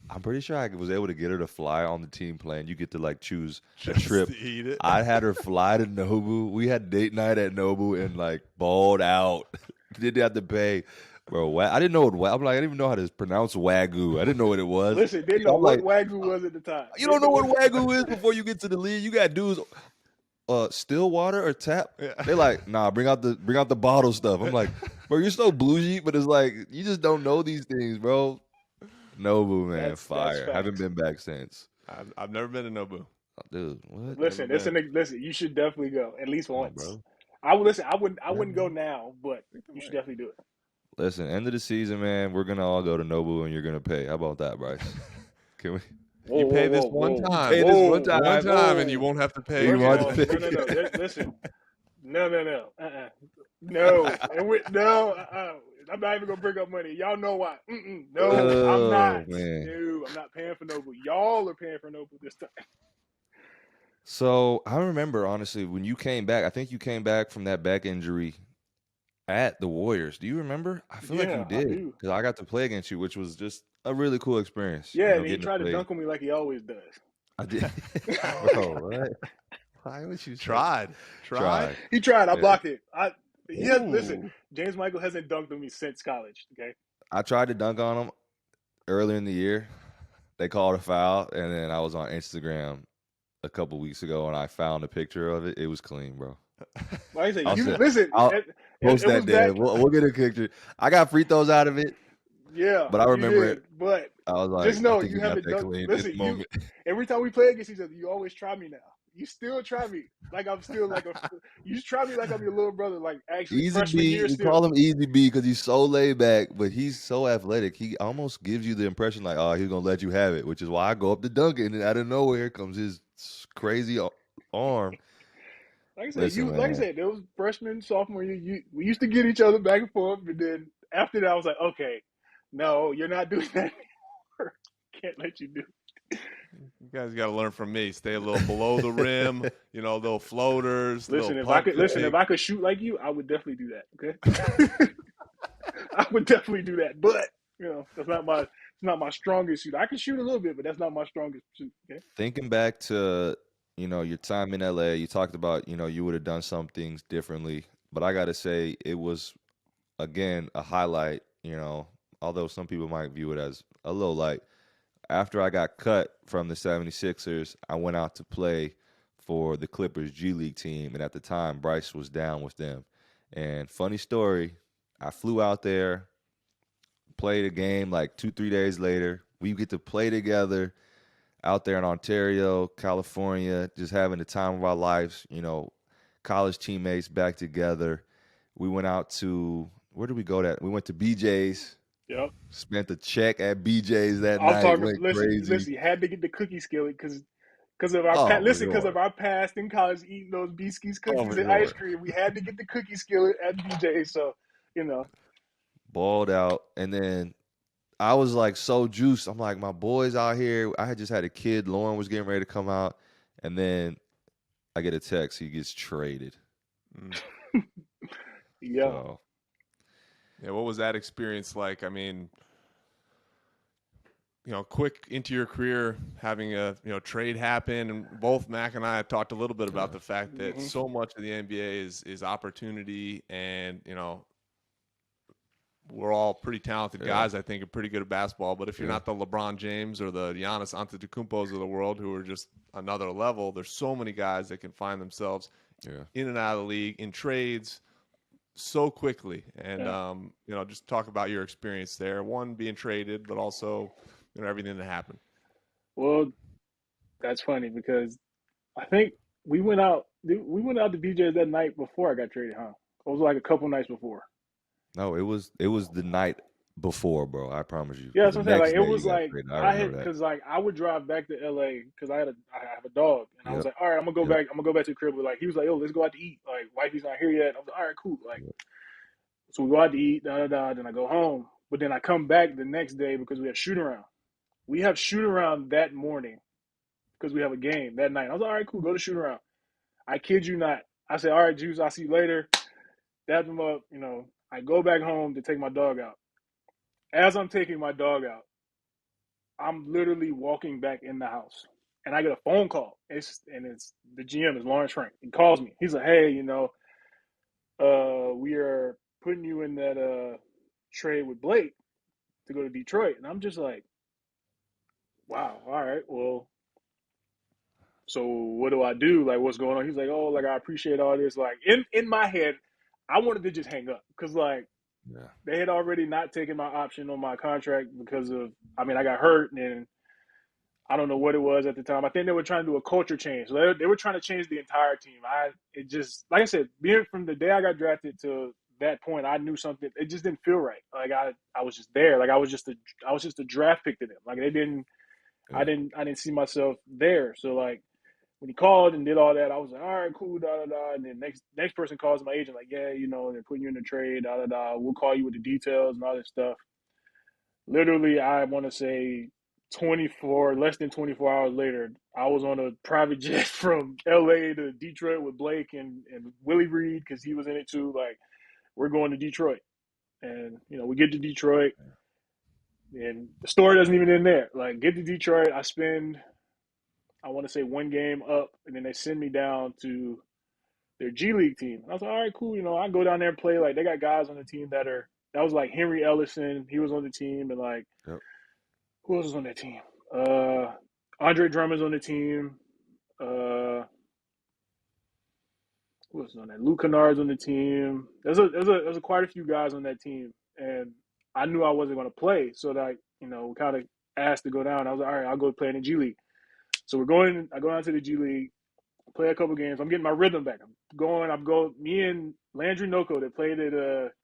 Speaker 1: I'm pretty sure I was able to get her to fly on the team plane. You get to like choose a trip.
Speaker 2: To eat it.
Speaker 1: I had her fly to Nobu. We had date night at Nobu and like balled out. Didn't have to pay. Bro, I didn't know what I'm like. I didn't even know how to pronounce Wagyu. I didn't know what it was.
Speaker 3: Listen, didn't know what Wagyu was at the time.
Speaker 1: You don't know what Wagyu is before you get to the league. You got dudes, still water or tap. Yeah. They're like, nah, bring out the bottle stuff. I'm like, bro, you're so bougie, but it's like you just don't know these things, bro. Nobu, man, that's fire. Haven't been back since.
Speaker 2: I've never been to Nobu.
Speaker 1: Oh, dude, what?
Speaker 3: Listen. You should definitely go at least once. Bro. I wouldn't go now, but you should definitely do it.
Speaker 1: Listen, end of the season, man. We're gonna all go to Nobu, and you're gonna pay. How about that, Bryce? Can we?
Speaker 2: You pay this one time. Pay this one time, and you won't have to pay.
Speaker 3: No. Listen, no. No. I'm not even gonna bring up money. Y'all know why. No, I'm not. Man. No, I'm not paying for Nobu. Y'all are paying for Nobu this time.
Speaker 1: So I remember, honestly, when you came back. I think you came back from that back injury at the Warriors. Do you remember? I feel like you did, because I got to play against you, which was just a really cool experience.
Speaker 3: Yeah, and he tried to dunk on me like he always does.
Speaker 1: I did. Bro, what? Why would you
Speaker 2: tried?
Speaker 3: He tried. I blocked it. Listen, James Michael hasn't dunked on me since college. Okay.
Speaker 1: I tried to dunk on him earlier in the year. They called a foul, and then I was on Instagram a couple weeks ago, and I found a picture of it. It was clean, bro.
Speaker 3: Like I said, listen.
Speaker 1: I'll post that day. We'll get a picture. I got free throws out of it.
Speaker 3: Yeah,
Speaker 1: But I
Speaker 3: you
Speaker 1: remember it.
Speaker 3: did. But
Speaker 1: I was like,
Speaker 3: just
Speaker 1: I
Speaker 3: know
Speaker 1: think
Speaker 3: you
Speaker 1: he got
Speaker 3: haven't
Speaker 1: that
Speaker 3: done.
Speaker 1: clean in
Speaker 3: Listen,
Speaker 1: the
Speaker 3: you
Speaker 1: moment.
Speaker 3: every time we play against each other, you always try me now. You still try me like I'm still like a. You try me like I'm your little brother. Like actually,
Speaker 1: Easy
Speaker 3: freshman
Speaker 1: B,
Speaker 3: year
Speaker 1: we
Speaker 3: still.
Speaker 1: call him Easy B because he's so laid back, but he's so athletic. He almost gives you the impression like, oh, he's gonna let you have it, which is why I go up to dunk it, and out of nowhere comes his crazy arm.
Speaker 3: Like I said,
Speaker 1: Listen, man,
Speaker 3: there was freshman, sophomore year. We used to get each other back and forth, but then after that, I was like, okay, no, you're not doing that anymore. Can't let you do.
Speaker 2: You guys got to learn from me. Stay a little below the rim, little floaters, little
Speaker 3: Listen,
Speaker 2: pump
Speaker 3: if
Speaker 2: fake.
Speaker 3: I could shoot like you, I would definitely do that. Okay, I would definitely do that. But that's not my strongest shoot. I can shoot a little bit, but that's not my strongest shoot. Okay.
Speaker 1: thinking back to your time in LA, you talked about you would have done some things differently, but I gotta say it was again a highlight. Although some people might view it as a low light. After I got cut from the 76ers, I went out to play for the Clippers G League team. And at the time, Brice was down with them. And funny story, I flew out there, played a game like 2, 3 days later. We get to play together out there in Ontario, California, just having the time of our lives, college teammates back together. We went out to, where did we go that? We went to BJ's.
Speaker 3: Yep.
Speaker 1: Spent a check at BJ's that
Speaker 3: I'm
Speaker 1: night.
Speaker 3: talking.
Speaker 1: Went
Speaker 3: Listen,
Speaker 1: crazy.
Speaker 3: you had to get the cookie skillet because of our
Speaker 1: Oh, for
Speaker 3: because of
Speaker 1: sure.
Speaker 3: our past in college eating those biscuits,
Speaker 1: Oh,
Speaker 3: cookies,
Speaker 1: for
Speaker 3: and ice
Speaker 1: sure.
Speaker 3: cream. We had to get the cookie skillet at BJ. So
Speaker 1: Balled out. And then I was like so juiced. I'm like, my boys out here. I had just had a kid. Lauren was getting ready to come out. And then I get a text. He gets traded.
Speaker 3: yeah.
Speaker 1: So
Speaker 2: Yeah, what was that experience like? I mean, quick into your career, having a trade happen, and both Mac and I have talked a little bit about the fact that so much of the NBA is opportunity, and we're all pretty talented guys. I think are pretty good at basketball, but if you're not the LeBron James or the Giannis Antetokounmpos of the world, who are just another level, there's so many guys that can find themselves in and out of the league in trades so quickly. And just talk about your experience there. One, being traded, but also everything that happened.
Speaker 3: Well, that's funny because I think we went out to BJ's that night before I got traded, huh? It was like a couple nights before.
Speaker 1: no, it was the night before, bro. I promise you.
Speaker 3: Yeah,
Speaker 1: Because
Speaker 3: that's
Speaker 1: the
Speaker 3: what I'm saying.
Speaker 1: next
Speaker 3: Like it
Speaker 1: day you
Speaker 3: was
Speaker 1: got
Speaker 3: like
Speaker 1: traded. I remember that.
Speaker 3: because like I would drive back to LA because I have a dog, and I was
Speaker 1: Yep.
Speaker 3: like, all right, I'm gonna go
Speaker 1: Yep.
Speaker 3: back. I'm gonna go back to the crib. But like he was like, oh, let's go out to eat. Like wifey's not here yet. I was like, all right, cool. Like so we go out to eat. Then I go home. But then I come back the next day because we have shoot around. We have shoot around that morning because we have a game that night. I was like, all right, cool. Go to shoot around. I kid you not. I said, all right, Juice, I'll see you later. Dab them up. I go back home to take my dog out. As I'm taking my dog out, I'm literally walking back in the house, and I get a phone call. It's the GM is Lawrence Frank. He calls me. He's like, "Hey, we are putting you in that trade with Blake to go to Detroit." And I'm just like, "Wow, all right, well, so what do I do? Like, what's going on?" He's like, "Oh, like I appreciate all this." Like in my head, I wanted to just hang up because like they had already not taken my option on my contract because of I got hurt and I don't know what it was at the time. I think they were trying to do a culture change. So they were trying to change the entire team. It just like I said, being from the day I got drafted to that point, I knew something. It just didn't feel right. Like I was just there. Like I was just a draft pick to them. Like they didn't. I didn't see myself there. So like when he called and did all that, I was like, all right, cool, da da da. And then next person calls my agent like, yeah, they're putting you in the trade, da da da. We'll call you with the details and all this stuff. Literally, I want to say less than 24 hours later, I was on a private jet from LA to Detroit with Blake and Willie Reed because he was in it too. Like, we're going to Detroit. And, we get to Detroit and the story doesn't even end there. Like, get to Detroit, I want to say one game up, and then they send me down to their G League team. I was like, all right, cool. I go down there and play. Like, they got guys on the team that was like Henry Ellison. He was on the team, and like, who else was on that team? Andre Drummond's on the team. Who else is on that? Luke Kennard's on the team. There's quite a few guys on that team, and I knew I wasn't going to play. So that, you know, kind of asked to go down. I was like, all right, I'll go play in the G League. So I go down to the G League, play a couple games. I'm getting my rhythm back. Me and Landry Noko that played at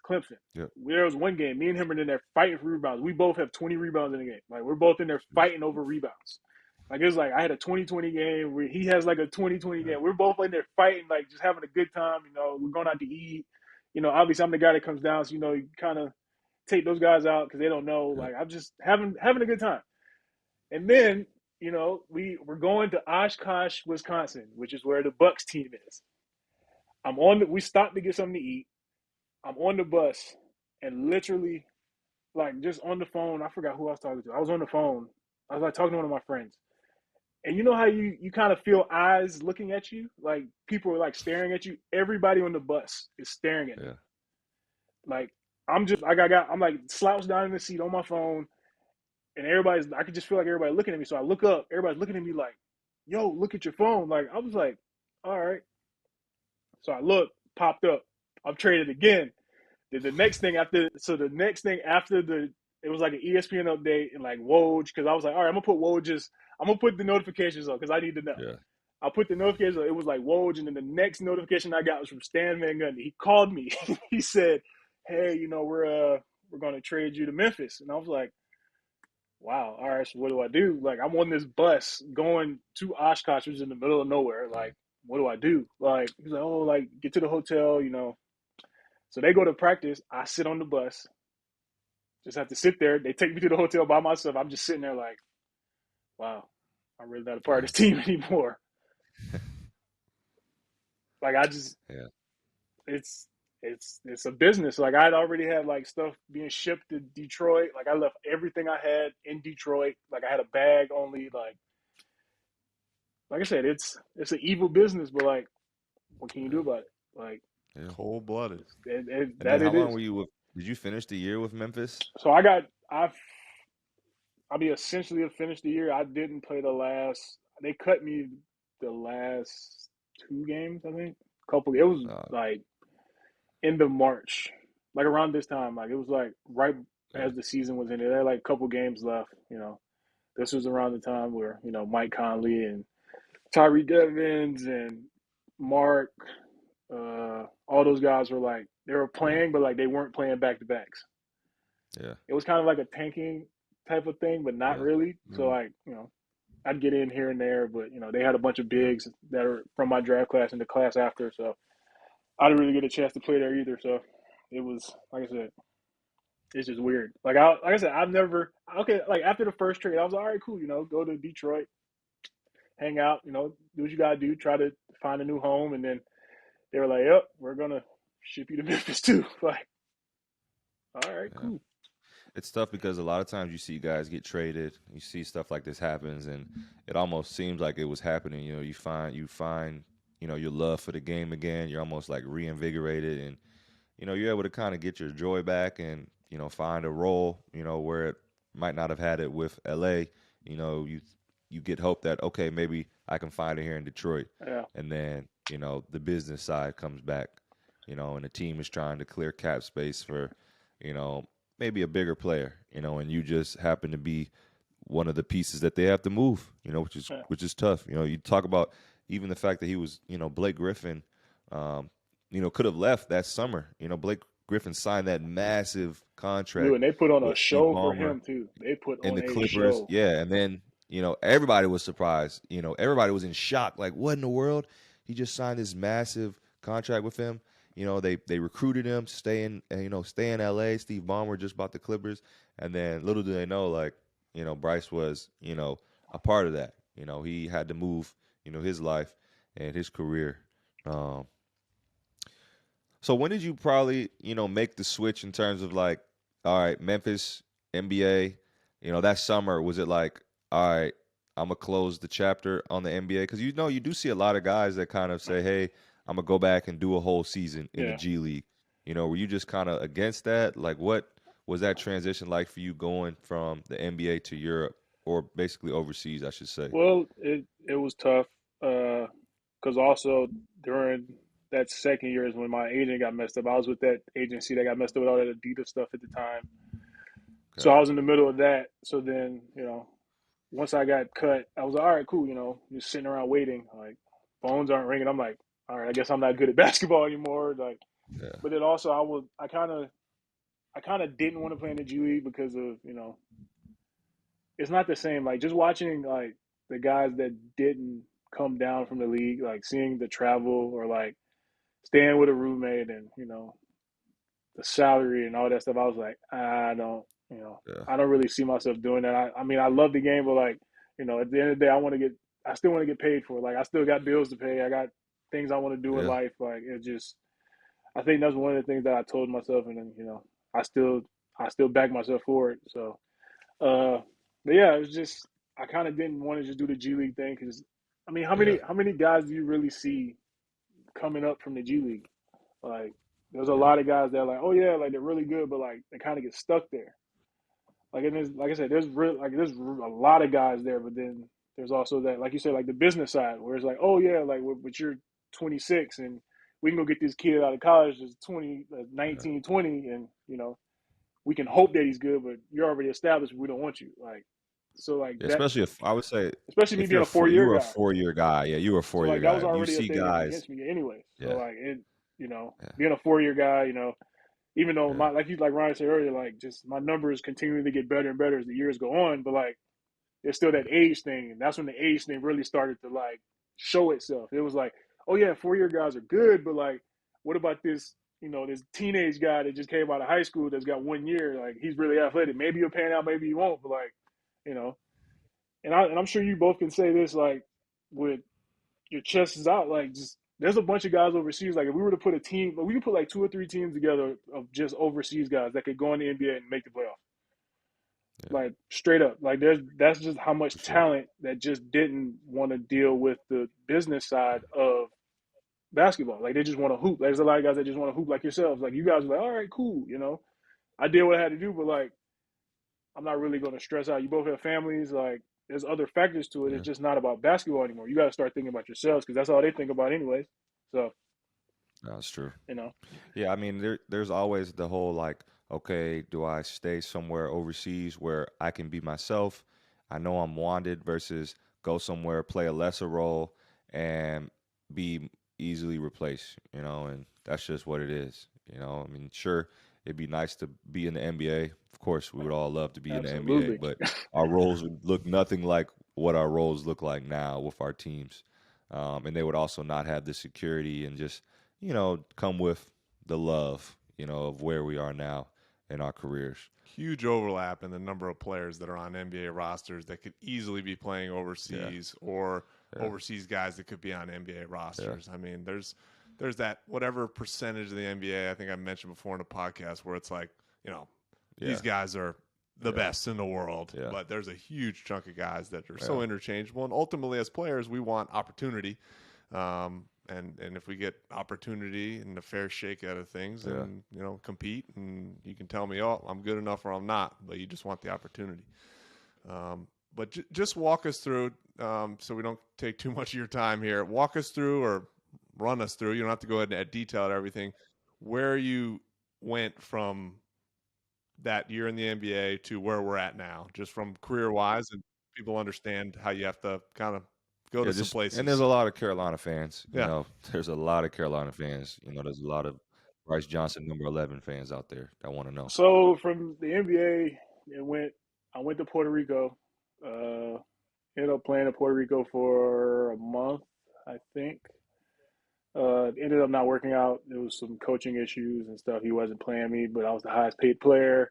Speaker 3: Clemson.
Speaker 1: Yep.
Speaker 3: There was one game, me and him are in there fighting for rebounds. We both have 20 rebounds in the game. Like, we're both in there fighting over rebounds. Like, it was like I had a 20-20 game where he has like a 20-20 game. We're both in there fighting, like just having a good time. You know, we're going out to eat. You know, obviously I'm the guy that comes down, so you know, you kind of take those guys out because they don't know. Like, I'm just having a good time. And then, you know, we're going to Oshkosh, Wisconsin, which is where the Bucks team is. We stopped to get something to eat. I'm on the bus and literally, like, just on the phone. I forgot who I was talking to. I was on the phone. I was like talking to one of my friends. And you know how you kind of feel eyes looking at you? Like, people are like staring at you. Everybody on the bus is staring at me. Like, I'm like slouched down in the seat on my phone. And I could just feel like everybody looking at me. So I look up, everybody's looking at me like, yo, look at your phone. Like, I was like, all right. So I looked, popped up. I'm traded again. The next thing after it was like an ESPN update and like Woj, because I was like, all right, I'm gonna put the notifications on because I need to know.
Speaker 1: Yeah.
Speaker 3: I put the notifications on. It was like Woj, and then the next notification I got was from Stan Van Gundy. He called me. He said, hey, you know, we're gonna trade you to Memphis. And I was like, wow, all right, so what do I do? Like, I'm on this bus going to Oshkosh, which is in the middle of nowhere. Like, what do I do? Like, he's like, oh, like, get to the hotel, you know. So they go to practice. I sit on the bus. Just have to sit there. They take me to the hotel by myself. I'm just sitting there like, wow, I'm really not a part of this team anymore. Like, it's a business. Like, I'd already had like stuff being shipped to Detroit. Like, I left everything I had in Detroit. Like, I had a bag only. Like I said, it's an evil business, but like, what can you do about it? Like,
Speaker 2: Cold blooded.
Speaker 1: And then how long were you with? Did you finish the year with Memphis?
Speaker 3: So essentially finished the year. I didn't play they cut me the last 2 games, I think. It was like end of March, like around this time. Like, it was like right as the season was ending. There were like a couple games left, you know. This was around the time where, you know, Mike Conley and Tyreke Evans and Mark, all those guys were like, they were playing, but like they weren't playing back to backs.
Speaker 1: Yeah.
Speaker 3: It was kind of like a tanking type of thing, but not really. So, like, you know, I'd get in here and there, but, you know, they had a bunch of bigs that are from my draft class and the class after. So I didn't really get a chance to play there either. So it was, like I said, it's just weird. Like I said, like after the first trade, I was like, all right, cool, you know, go to Detroit, hang out, you know, do what you gotta do, try to find a new home. And then they were like, yep, we're gonna ship you to Memphis too. Like, all right, cool.
Speaker 1: It's tough because a lot of times you see guys get traded, you see stuff like this happens, and it almost seems like it was happening. You know, you find, you know, your love for the game again. You're almost like reinvigorated, and you know, you're able to kind of get your joy back, and you know, find a role, you know, where it might not have had it with LA. You know, you get hope that, okay, maybe I can find it here in Detroit, and then you know, the business side comes back, you know, and the team is trying to clear cap space for, you know, maybe a bigger player, you know, and you just happen to be one of the pieces that they have to move, you know, which is tough. You know, you talk about even the fact that he was, you know, Blake Griffin, you know, could have left that summer. You know, Blake Griffin signed that massive contract.
Speaker 3: Dude, and they put on a show for him too. They put on
Speaker 1: the
Speaker 3: a
Speaker 1: Clippers,
Speaker 3: show.
Speaker 1: yeah, and then, you know, everybody was surprised. You know, everybody was in shock. Like, what in the world? He just signed this massive contract with him. You know, they recruited him to stay in LA. Steve Ballmer just bought the Clippers. And then little do they know, like, you know, Brice was, you know, a part of that. You know, he had to move, you know, his life and his career. So when did you probably, you know, make the switch in terms of like, all right, Memphis, NBA, you know, that summer, was it like, all right, I'm going to close the chapter on the NBA? Because, you know, you do see a lot of guys that kind of say, hey, I'm going to go back and do a whole season in the G League. You know, were you just kind of against that? Like, what was that transition like for you going from the NBA to Europe, or basically overseas, I should say?
Speaker 3: Well, it was tough because also during that second year is when my agent got messed up. I was with that agency that got messed up with all that Adidas stuff at the time. So I was in the middle of that. So then, once I got cut, I was like, all right, cool. Just sitting around waiting. Like, phones aren't ringing. I'm like, all right, I guess I'm not good at basketball anymore. Like,
Speaker 1: Yeah.
Speaker 3: but then also I kind of didn't want to play in the G League because of it's not the same. Like just watching like the guys that didn't come down from the league, like seeing the travel or like staying with a roommate and the salary and all that stuff. I was like, I don't,
Speaker 1: Yeah.
Speaker 3: I don't really see myself doing that. I mean, I love the game, but like, at the end of the day, I still want to get paid for it. Like, I still got bills to pay. I got things I want to do in
Speaker 1: Yeah.
Speaker 3: life. Like, I think that's one of the things that I told myself, and then, I still back myself for it. So, but yeah, it was just, I kind of didn't want to just do the G League thing because, I mean,
Speaker 1: Yeah.
Speaker 3: how many guys do you really see coming up from the G League? Like, there's a
Speaker 1: Yeah.
Speaker 3: lot of guys that are like, oh yeah, like they're really good, but like they kind of get stuck there. Like, and there's, like I said, there's a lot of guys there, but then there's also that, like you said, like the business side where it's like, oh yeah, like but you're 26 and we can go get this kid out of college that's 20, 19, 20, and we can hope that he's good, but you're already established. We don't want you. Like, so like
Speaker 1: Yeah,
Speaker 3: that,
Speaker 1: especially if I would say
Speaker 3: especially me
Speaker 1: if
Speaker 3: being a
Speaker 1: you
Speaker 3: 4 year
Speaker 1: were a
Speaker 3: guy.
Speaker 1: 4 year guy, yeah, you were a
Speaker 3: So
Speaker 1: 4 year
Speaker 3: like that
Speaker 1: guy.
Speaker 3: was
Speaker 1: You
Speaker 3: already a
Speaker 1: see
Speaker 3: thing
Speaker 1: guys,
Speaker 3: against me anyway. So
Speaker 1: yeah,
Speaker 3: like it,
Speaker 1: yeah,
Speaker 3: being a 4 year guy, even though
Speaker 1: yeah,
Speaker 3: like Ryan said earlier, like just my numbers continuing to get better and better as the years go on, but like there's still that age thing, and that's when the age thing really started to like show itself. It was like, oh yeah, 4 year guys are good, but like, what about this? This teenage guy that just came out of high school that's got 1 year. Like he's really athletic. Maybe you'll pan out, maybe you won't. But like, you know, and I'm sure you both can say this like with your chest is out. Like just there's a bunch of guys overseas. Like if we were to put a team, we could put like 2 or 3 teams together of just overseas guys that could go in the NBA and make the playoffs.
Speaker 1: yeah,
Speaker 3: Like straight up, like that's just how much
Speaker 1: for sure.
Speaker 3: talent that just didn't want to deal with the business side of basketball. Like they just want to hoop. Like, there's a lot of guys that just want to hoop like yourselves. Like you guys are like, all right, cool. I did what I had to do, but like I'm not really going to stress out. You both have families. Like there's other factors to it. It's
Speaker 1: Yeah,
Speaker 3: just not about basketball anymore. You got to start thinking about yourselves because that's all they think about anyways. So
Speaker 1: that's true.
Speaker 3: you know,
Speaker 1: Yeah, I mean, there's always the whole like, okay, do I stay somewhere overseas where I can be myself? I know I'm wanted versus go somewhere, play a lesser role, and be easily replaced, and that's just what it is. I mean, sure, it'd be nice to be in the NBA. Of course, we would all love to be in the NBA,
Speaker 3: absolutely,
Speaker 1: but our roles would look nothing like what our roles look like now with our teams. And they would also not have the security and just come with the love, of where we are now in our careers.
Speaker 2: Huge overlap in the number of players that are on NBA rosters that could easily be playing
Speaker 1: Yeah,
Speaker 2: overseas or
Speaker 1: yeah,
Speaker 2: overseas guys that could be on NBA
Speaker 1: yeah,
Speaker 2: rosters. I mean, there's that whatever percentage of the NBA I think I mentioned before in a podcast where it's like,
Speaker 1: yeah,
Speaker 2: these guys are the
Speaker 1: yeah,
Speaker 2: best in the world,
Speaker 1: yeah,
Speaker 2: but there's a huge chunk of guys that are
Speaker 1: yeah,
Speaker 2: so interchangeable. And ultimately, as players, we want opportunity. And if we get opportunity and a fair shake out of things,
Speaker 1: yeah.
Speaker 2: and compete, and you can tell me, oh, I'm good enough or I'm not, but you just want the opportunity. But just walk us through, so we don't take too much of your time here. Walk us through or run us through. You don't have to go ahead and detail everything. Where you went from that year in the NBA to where we're at now, just from career wise, and people understand how you have to kind of go
Speaker 1: Yeah,
Speaker 2: to some
Speaker 1: just and there's
Speaker 2: places.
Speaker 1: a lot of Carolina fans.
Speaker 2: Yeah.
Speaker 1: There's a lot of Carolina fans. There's a lot of Brice Johnson, number 11 fans out there that want to know.
Speaker 3: so from the NBA, I went to Puerto Rico. Ended up playing in Puerto Rico for a month, I think. Ended up not working out. There was some coaching issues and stuff. He wasn't playing me, but I was the highest paid player.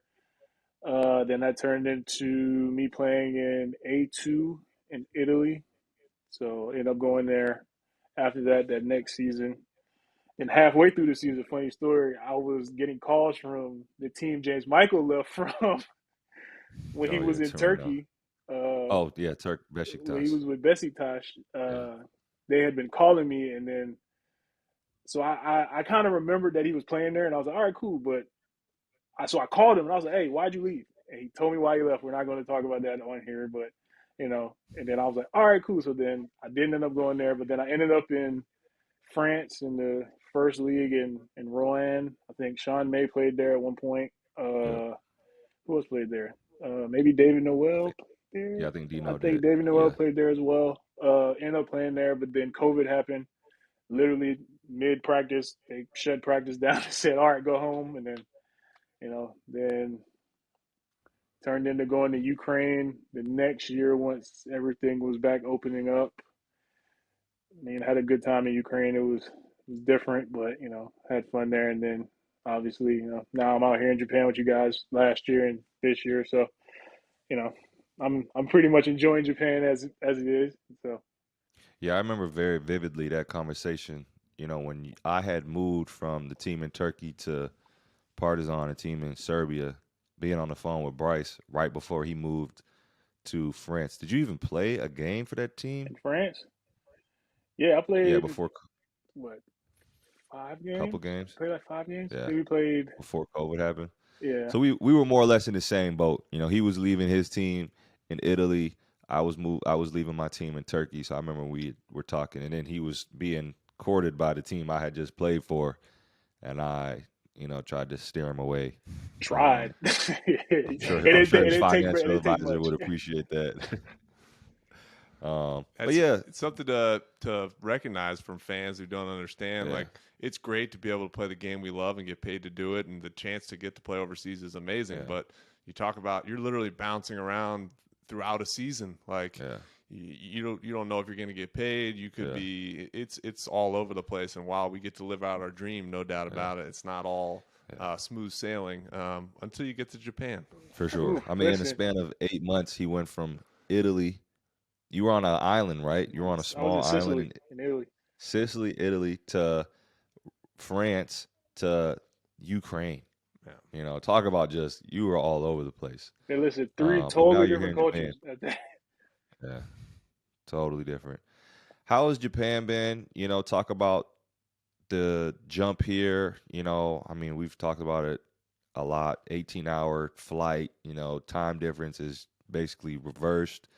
Speaker 3: Then that turned into me playing in A2 in Italy. So ended up going there after that next season. And halfway through the season, funny story, I was getting calls from the team James Michael left from when he
Speaker 1: Oh
Speaker 3: was
Speaker 1: yeah,
Speaker 3: in
Speaker 1: Torino.
Speaker 3: Turkey. Uh,
Speaker 1: Oh yeah, Turk
Speaker 3: when he
Speaker 1: Besiktas.
Speaker 3: was with Besiktas,
Speaker 1: Yeah,
Speaker 3: they had been calling me, and then so I kind of remembered that he was playing there, and I was like, all right, cool. But I called him and I was like, hey, why'd you leave? And he told me why he left. We're not going to talk about that on here, but And then I was like, all right, cool. So then I didn't end up going there, but then I ended up in France in the first league in Rouen. I think Sean May played there at one point.
Speaker 1: yeah,
Speaker 3: Who else played there? Maybe David Noel played there.
Speaker 1: Yeah, I think
Speaker 3: I
Speaker 1: Dino
Speaker 3: think
Speaker 1: did.
Speaker 3: David Noel
Speaker 1: Yeah.
Speaker 3: played there as well. Ended up playing there, but then COVID happened. Literally mid practice, they shut practice down and said, "All right, go home." And then, then turned into going to Ukraine the next year once everything was back opening up. I mean, I had a good time in Ukraine. It was different, but had fun there. And then obviously, now I'm out here in Japan with you guys last year and this year. So, you know, I'm pretty much enjoying Japan as it is. So
Speaker 1: Yeah, I remember very vividly that conversation. When I had moved from the team in Turkey to Partizan, a team in Serbia, being on the phone with Brice right before he moved to France. Did you even play a game for that team?
Speaker 3: in France, yeah, I
Speaker 1: Yeah,
Speaker 3: played
Speaker 1: before
Speaker 3: what, five
Speaker 1: a couple
Speaker 3: games?
Speaker 1: games.
Speaker 3: Played like 5 games.
Speaker 1: Yeah,
Speaker 3: Maybe played,
Speaker 1: before COVID happened.
Speaker 3: yeah,
Speaker 1: So we were more or less in the same boat. He was leaving his team in Italy. I was leaving my team in Turkey. So I remember we were talking, and then he was being courted by the team I had just played for, and I, tried to steer him away.
Speaker 3: tried.
Speaker 1: I'm
Speaker 3: it
Speaker 1: sure
Speaker 3: didn't, it
Speaker 1: his
Speaker 3: didn't take it
Speaker 1: financial
Speaker 3: didn't take
Speaker 1: advisor
Speaker 3: much.
Speaker 1: would appreciate that. But
Speaker 2: It's,
Speaker 1: yeah,
Speaker 2: it's something to recognize from fans who don't understand.
Speaker 1: Yeah.
Speaker 2: Like, it's great to be able to play the game we love and get paid to do it, and the chance to get to play overseas is amazing.
Speaker 1: Yeah.
Speaker 2: But you talk about you're literally bouncing around throughout a season. Like,
Speaker 1: yeah,
Speaker 2: you don't know if you're going to get paid. You could
Speaker 1: Yeah.
Speaker 2: be. It's all over the place. And while we get to live out our dream, no doubt about it, it's not all smooth sailing until you get to Japan.
Speaker 1: for sure.
Speaker 3: Ooh,
Speaker 1: I mean, in the
Speaker 3: listen,
Speaker 1: span of 8 months, he went from Italy. You were on an island, right? You were on a
Speaker 3: I was
Speaker 1: small
Speaker 3: in
Speaker 1: island
Speaker 3: Sicily, in Italy.
Speaker 1: Sicily, Italy to France to Ukraine.
Speaker 2: Yeah.
Speaker 1: Talk about just you were all over the place.
Speaker 3: Hey, listen, three
Speaker 1: But now
Speaker 3: totally
Speaker 1: you're here
Speaker 3: different
Speaker 1: in Japan.
Speaker 3: cultures at that.
Speaker 1: Yeah, totally different. How has Japan been? Talk about the jump here. I mean, we've talked about it a lot. 18-hour flight. Time difference is basically reversed.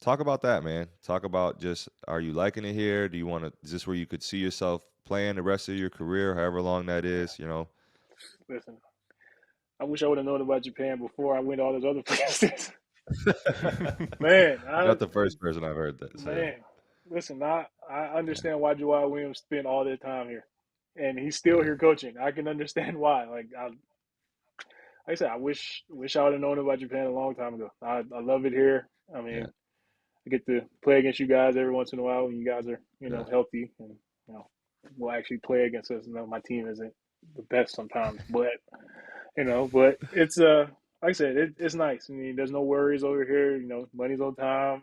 Speaker 1: Talk about that, man. Talk about just, are you liking it here? Do you want to, is this where you could see yourself playing the rest of your career, however long that is,
Speaker 3: Listen, I wish I would have known about Japan before I went to all those other places. Man,
Speaker 1: You're not the first person I've heard that say that.
Speaker 3: listen, I understand why Joel Williams spent all that time here, and he's still here coaching. I can understand why. Like I said, I wish I would have known about Japan a long time ago. I love it here. I mean,
Speaker 1: Yeah.
Speaker 3: I get to play against you guys every once in a while when you guys are
Speaker 1: Yeah.
Speaker 3: healthy and will actually play against us. My team isn't the best sometimes, but but it's like I said, it's nice. I mean, there's no worries over here. Money's on time.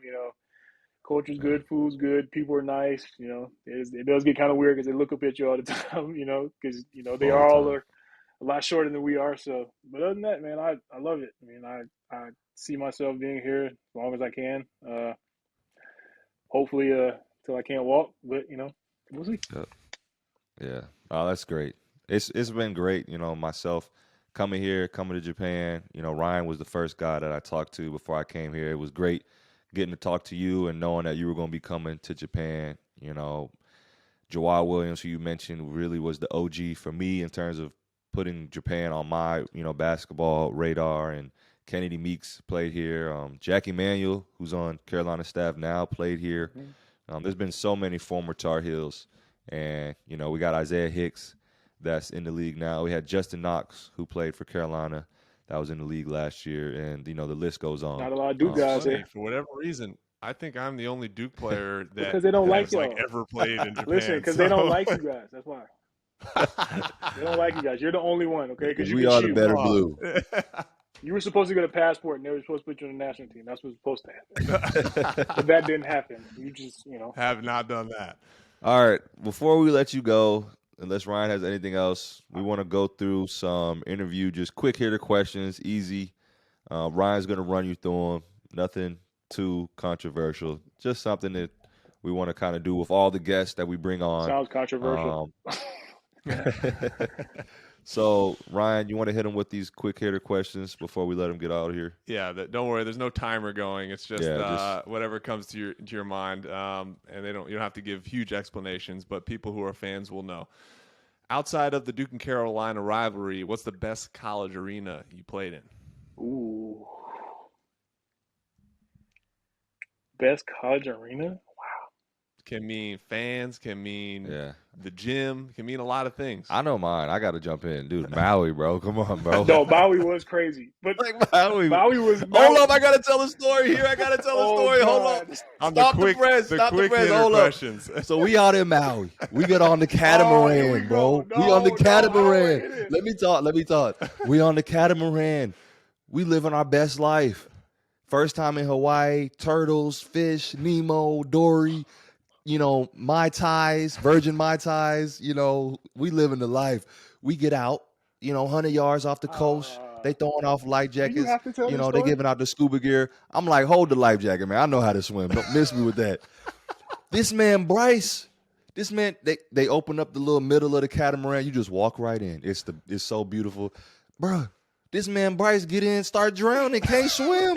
Speaker 3: Culture's
Speaker 1: Yeah.
Speaker 3: good, food's good, people are nice. It does get kind of weird because they look up at you all the time. Because they
Speaker 1: All the
Speaker 3: are all
Speaker 1: time.
Speaker 3: a lot shorter than we are. So, but other than that, man, I love it. I mean, I see myself being here as long as I can. Hopefully, till I can't walk. But we'll see.
Speaker 1: Yeah. Oh, that's great. It's been great, myself coming here, coming to Japan. Ryan was the first guy that I talked to before I came here. It was great getting to talk to you and knowing that you were going to be coming to Japan. Joel Williams, who you mentioned, really was the OG for me in terms of putting Japan on my, basketball radar. And Kennedy Meeks played here. Jackie Manuel, who's on Carolina staff now, played here. There's been so many former Tar Heels. And, we got Isaiah Hicks that's in the league now. We had Justin Knox, who played for Carolina, that was in the league last year. And, the list goes on.
Speaker 3: Not a lot of Duke guys
Speaker 2: Funny,
Speaker 3: here.
Speaker 2: for whatever reason, I think I'm the only Duke player that
Speaker 3: Because they don't like
Speaker 2: has
Speaker 3: y'all.
Speaker 2: ever played in Japan.
Speaker 3: Listen, because they don't like you guys. That's why. They don't like you guys. You're the only one, okay? Because you
Speaker 1: We
Speaker 3: can
Speaker 1: are
Speaker 3: shoot.
Speaker 1: the better blue.
Speaker 3: You were supposed to get a passport, and they were supposed to put you on the national team. That's what was supposed to happen. But that didn't happen. You just,
Speaker 2: Have not done that.
Speaker 1: All right. Before we let you go, unless Ryan has anything else, we want to go through some interview, just quick hitter questions, easy. Ryan's going to run you through them. Nothing too controversial. Just something that we want to kind of do with all the guests that we bring on.
Speaker 3: Sounds controversial.
Speaker 1: So, Ryan, you want to hit him with these quick hitter questions before we let him get out of here?
Speaker 2: Yeah, don't worry. There's no timer going. It's just, whatever comes to your mind. And you don't have to give huge explanations, but people who are fans will know. Outside of the Duke and Carolina rivalry, what's the best college arena you played in?
Speaker 3: Ooh. Best college arena?
Speaker 2: Can mean fans, can mean
Speaker 1: Yeah.
Speaker 2: the gym, can mean a lot of things.
Speaker 1: I know mine. I got to jump in. Dude, Maui, bro. Come on, bro.
Speaker 3: No, Maui was crazy. But
Speaker 1: Like Maui.
Speaker 3: Maui was
Speaker 1: Hold up. I got to tell a story here. I got to tell a story. Hold up.
Speaker 3: God.
Speaker 2: On
Speaker 1: Stop the press. Stop the press. Hold up.
Speaker 2: questions.
Speaker 1: So we out in Maui. We get on the catamaran, bro.
Speaker 3: go.
Speaker 1: We on the
Speaker 3: No,
Speaker 1: catamaran. Let me talk. We on the catamaran. We living our best life. First time in Hawaii. Turtles, fish, Nemo, Dory. Mai Tais, virgin Mai Tais. We living the life. We get out. 100 yards off the coast. They throwing off life
Speaker 3: Do you
Speaker 1: jackets.
Speaker 3: have to tell this
Speaker 1: They
Speaker 3: story?
Speaker 1: giving out the scuba gear. I'm like, hold the life jacket, man. I know how to swim. Don't miss me with that. This man, Brice, they open up the little middle of the catamaran. You just walk right in. It's so beautiful. Bruh, this man, Brice, get in, start drowning, can't swim.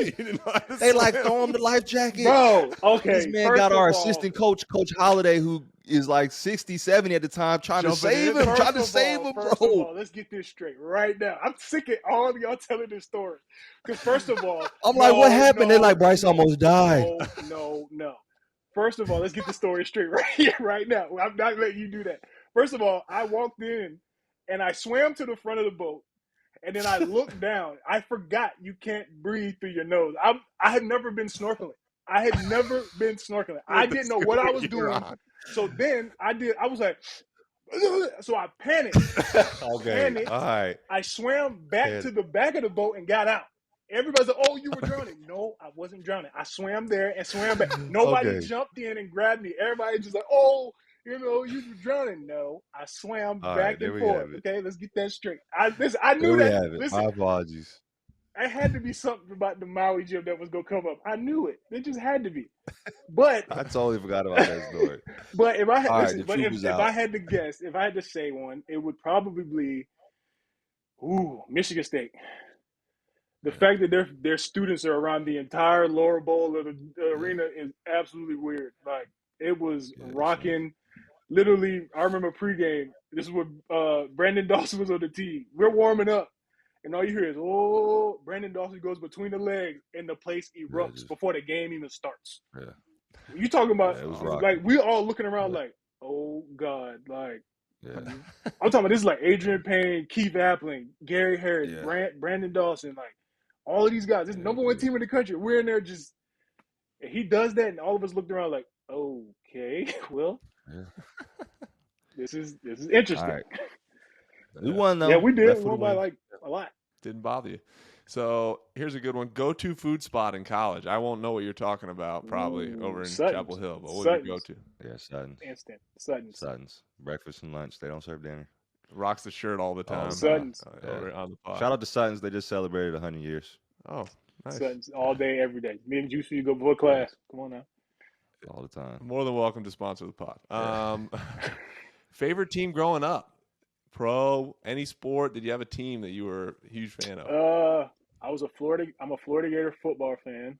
Speaker 1: They like throw him the life jacket.
Speaker 3: Bro, okay.
Speaker 1: This man got our assistant coach, Coach Holiday, who is like 60, 70 at the time, trying to save him.
Speaker 3: First of all, let's get this straight right now. I'm sick of all of y'all telling this story. Because first of all,
Speaker 1: I'm like, what happened? They're like, Brice almost died.
Speaker 3: No. First of all, let's get the story straight right here, right now. I'm not letting you do that. First of all, I walked in and I swam to the front of the boat. And then I looked down. I forgot you can't breathe through your nose. I had never been snorkeling. I didn't know what I was doing. So then I was like, so I panicked.
Speaker 1: Okay. All right.
Speaker 3: I swam back to the back of the boat and got out. Everybody's like, oh, you were drowning. No, I wasn't drowning. I swam there and swam back. Nobody jumped in and grabbed me. Everybody just like, oh, you were drowning. No, I swam back and forth. Okay, let's get that straight. I knew that. Listen,
Speaker 1: my apologies.
Speaker 3: I had to be something about the Maui gym that was going to come up. I knew it. It just had to be. But
Speaker 1: I totally forgot about that story.
Speaker 3: But if I had, if
Speaker 1: out.
Speaker 3: I had to guess, if I had to say one, it would probably be, Michigan State. The fact that their students are around the entire lower bowl of the arena is absolutely weird. Like, it was rocking. Literally, I remember pregame. This is when Brandon Dawson was on the team. We're warming up, and all you hear is, "Oh!" Brandon Dawson goes between the legs, and the place erupts before the game even starts.
Speaker 1: Yeah.
Speaker 3: You talking about like we all looking around like, "Oh God!" Like, I'm talking about this is like Adrian Payne, Keith Appling, Gary Harris, Brandon Dawson, like all of these guys. This number one team in the country. We're in there just. And he does that, and all of us looked around like, "Okay, well." Yeah. This is interesting.
Speaker 1: Right. We won though.
Speaker 3: Yeah, we did. We won by like a lot.
Speaker 2: Didn't bother you. So here's a good one. Go-to food spot in college. I won't know what you're talking about probably over in Chapel Hill, but what do you go to?
Speaker 1: Yeah, Sutton's.
Speaker 3: Instant.
Speaker 1: Sutton's. Breakfast and lunch. They don't serve dinner.
Speaker 2: Rocks the shirt all the time.
Speaker 3: Sutton's.
Speaker 2: Over on the pod.
Speaker 1: Shout out to Sutton's. They just celebrated 100 years.
Speaker 2: Oh, nice.
Speaker 3: Sutton's all day, every day. Me and Juicy, you go before class. Come on now.
Speaker 1: All the time.
Speaker 2: More than welcome to sponsor the pod. Favorite team growing up? Pro, any sport? Did you have a team that you were a huge fan of?
Speaker 3: I'm a Florida Gator football fan.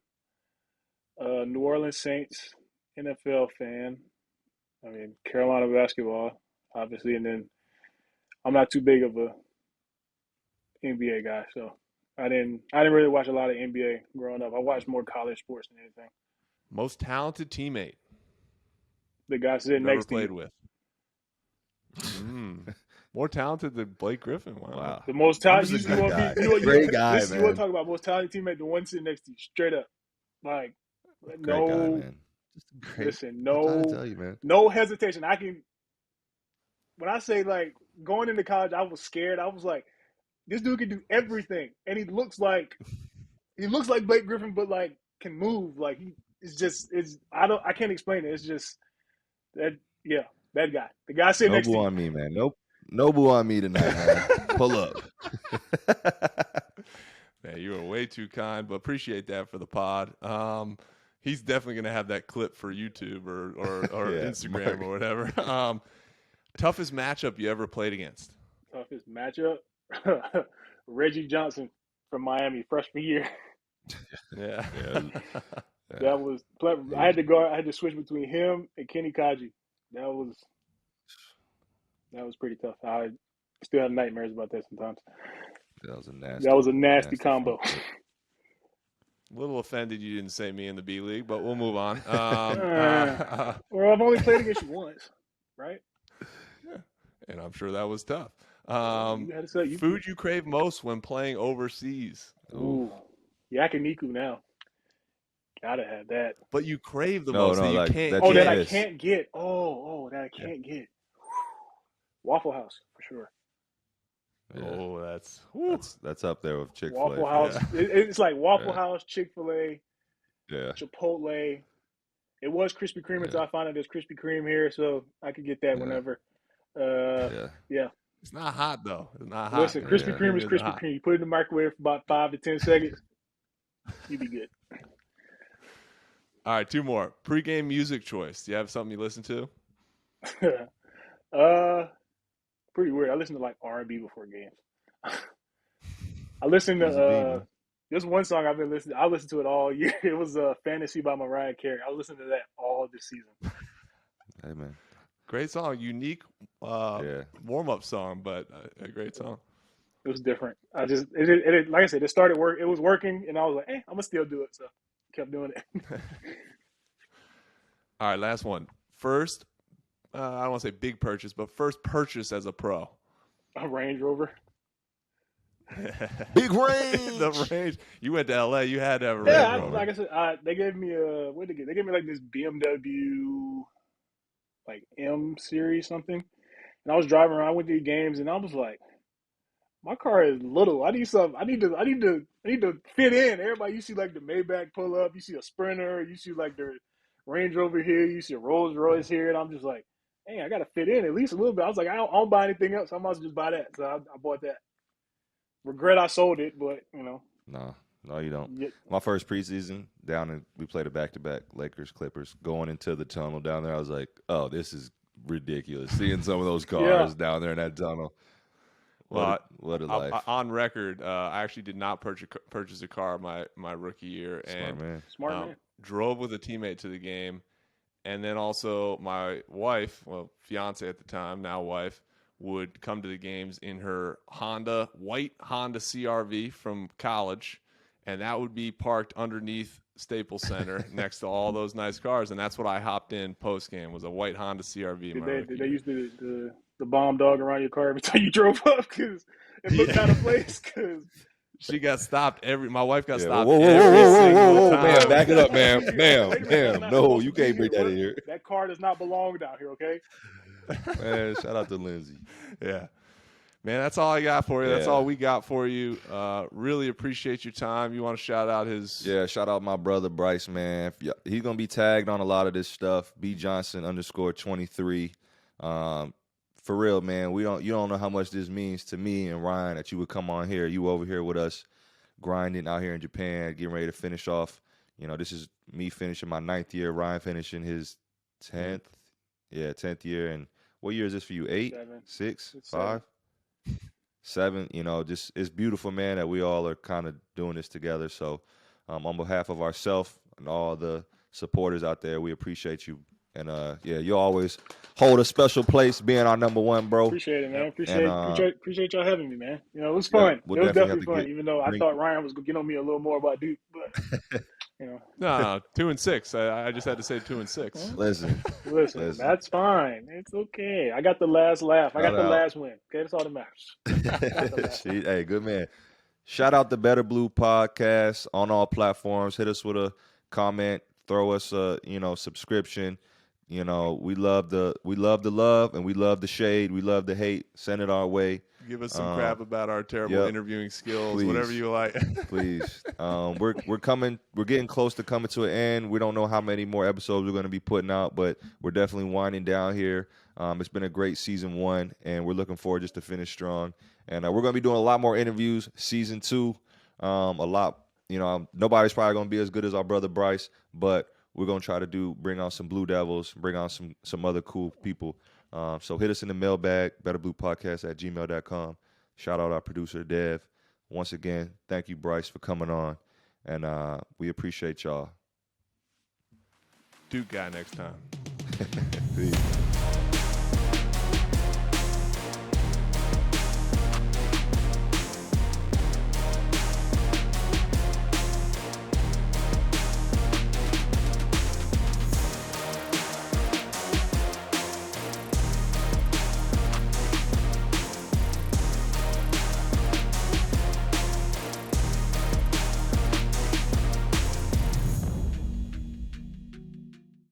Speaker 3: New Orleans Saints NFL fan. I mean, Carolina basketball, obviously, and then I'm not too big of a NBA guy, so I didn't really watch a lot of NBA growing up. I watched more college sports than anything.
Speaker 2: Most talented teammate?
Speaker 3: The guy sitting next to you.
Speaker 2: Never played with. More talented than Blake Griffin. Wow.
Speaker 3: The most talented.
Speaker 1: Great guy, man.
Speaker 3: You want to talk about most talented teammate? The one sitting next to you, straight up. Like,
Speaker 1: great guy, man.
Speaker 3: Listen, no hesitation. When I say like going into college, I was scared. I was like, this dude can do everything, and he looks like Blake Griffin, but like can move. Like I can't explain it. It's just that guy. The guy sitting next to you.
Speaker 1: No boo on me, man. Nope. No boo on me tonight, man. Pull up.
Speaker 2: Man, you were way too kind, but appreciate that for the pod. He's definitely going to have that clip for YouTube or Instagram or whatever. Toughest matchup you ever played against?
Speaker 3: Toughest matchup? Reggie Johnson from Miami, freshman year.
Speaker 2: Yeah.
Speaker 3: That was – I had to switch between him and Kenny Kaji. That was pretty tough. I still have nightmares about that sometimes.
Speaker 1: That was a nasty.
Speaker 3: That was a nasty combo.
Speaker 2: A little offended you didn't say me in the B League, but we'll move on.
Speaker 3: Well, I've only played against you once, right?
Speaker 2: Yeah, and I'm sure that was tough.
Speaker 3: You had to say
Speaker 2: Food you crave most when playing overseas.
Speaker 3: Ooh, yakiniku now. Gotta have that.
Speaker 2: But you crave the
Speaker 1: No,
Speaker 2: most
Speaker 1: no,
Speaker 2: that you
Speaker 1: like,
Speaker 2: can't
Speaker 1: that
Speaker 3: Oh,
Speaker 1: you
Speaker 3: that
Speaker 2: get.
Speaker 3: I
Speaker 1: miss.
Speaker 3: can't get. That I can't get. Waffle House for sure.
Speaker 1: Yeah.
Speaker 2: Oh,
Speaker 1: That's up there with Chick-fil-A.
Speaker 3: Waffle House.
Speaker 2: Yeah.
Speaker 3: It's like Waffle
Speaker 1: Yeah.
Speaker 3: House, Chick-fil-A,
Speaker 1: Yeah.
Speaker 3: Chipotle. It was Krispy Kreme until I found out there's Krispy Kreme here, so I could get that whenever. Yeah.
Speaker 2: It's not hot though. It's not hot.
Speaker 3: Listen, Krispy Kreme is
Speaker 2: It
Speaker 3: Krispy
Speaker 2: hot.
Speaker 3: Kreme. You put it in the microwave for about 5 to 10 seconds, you be good.
Speaker 2: All right, 2 more. Pre-game music choice. Do you have something you listen to?
Speaker 3: Pretty weird. I listen to like R&B before games. I listen
Speaker 1: Easy beat,
Speaker 3: to
Speaker 1: man.
Speaker 3: there's one song I've been listening. I listened to it all year. It was "Fantasy" by Mariah Carey. I was listening to that all this season.
Speaker 1: Hey, man.
Speaker 2: Great song. Unique warm-up song, but a great song.
Speaker 3: It was different. I just it like I said, it started work. It was working, and I was like, "Hey, I'm gonna still do it." So kept doing it.
Speaker 2: All right, last one. First, I don't want to say big purchase, but first purchase as a pro.
Speaker 3: A Range Rover.
Speaker 1: Big range.
Speaker 2: The Range. You went to LA. You had to have a
Speaker 3: Yeah,
Speaker 2: Range Rover.
Speaker 3: like I said, they gave me what did they give? They gave me like this BMW, like M series something, and I was driving around with these games, and I was like, my car is little. I need something. I need to fit in. Everybody, you see like the Maybach pull up, you see a Sprinter, you see like the Range Rover here, you see a Rolls Royce here, and I'm just like, hey, I got to fit in at least a little bit. I was like, I don't buy anything else. I might as well just buy that. So I bought that. Regret I sold it, but you know.
Speaker 1: No, you don't.
Speaker 3: Yeah.
Speaker 1: My first preseason we played a back-to-back Lakers Clippers. Going into the tunnel down there, I was like, oh, this is ridiculous. Seeing some of those cars down there in that tunnel. What a life.
Speaker 2: On record, I actually did not purchase a car my rookie year.
Speaker 3: Smart man.
Speaker 2: Drove with a teammate to the game. And then also my wife, fiance at the time, now wife, would come to the games in her white Honda CRV from college. And that would be parked underneath Staples Center next to all those nice cars. And that's what I hopped in post-game, was a white Honda CRV.
Speaker 3: Did they use the bomb dog around your car every time you drove up? Because it looked out of place. Because
Speaker 2: she got stopped my wife got stopped
Speaker 1: whoa,
Speaker 2: every single time.
Speaker 1: Man, back it up, ma'am.
Speaker 3: Wait a minute,
Speaker 1: Ma'am. No, you can't bring that in here.
Speaker 3: That car does not belong down here, okay?
Speaker 1: Man, shout out to Lindsay.
Speaker 2: Yeah. Man, that's all I got for you. That's
Speaker 1: Yeah.
Speaker 2: all we got for you. Really appreciate your time. You want to shout out his...
Speaker 1: Yeah, shout out my brother Brice, man. He's going to be tagged on a lot of this stuff. B Johnson _23. For real, man, you don't know how much this means to me and Ryan that you would come on here. You over here with us grinding out here in Japan, getting ready to finish off. You know, this is me finishing my 9th year, Ryan finishing his 10th. Yeah, 10th year. And what year is this for you? 8?
Speaker 3: 7.
Speaker 1: 6?
Speaker 3: It's
Speaker 1: 5? 7. You know, just it's beautiful, man, that we all are kind of doing this together. So on behalf of ourselves and all the supporters out there, we appreciate you. And, you always hold a special place being our number one, bro.
Speaker 3: Appreciate it, man. Appreciate y'all having me, man. You know, it was fun.
Speaker 1: We'll
Speaker 3: it was definitely fun,
Speaker 1: get,
Speaker 3: even though I thought Ryan was going to get on me a little more about Duke. But, you know.
Speaker 2: No, 2-6. I just had to say 2-6.
Speaker 1: Listen,
Speaker 3: that's fine. It's okay. I got the last laugh. I got the last win. Okay, that's all that matters.
Speaker 1: Hey, good man. Shout out the Better Blue Podcast on all platforms. Hit us with a comment. Throw us a subscription. You know, we love the love and we love the shade. We love the hate. Send it our way.
Speaker 2: Give us some crap about our terrible interviewing skills, please. Whatever you like.
Speaker 1: Please. We're getting close to coming to an end. We don't know how many more episodes we're going to be putting out, but we're definitely winding down here. It's been a great season 1, and we're looking forward just to finish strong. And we're going to be doing a lot more interviews season 2. A lot, nobody's probably going to be as good as our brother Brice, but we're going to try to bring on some Blue Devils, bring on some other cool people. So hit us in the mailbag, betterbluepodcast@gmail.com. Shout out our producer, Dev. Once again, thank you, Brice, for coming on. And we appreciate y'all.
Speaker 2: Duke guy next time.
Speaker 1: Peace.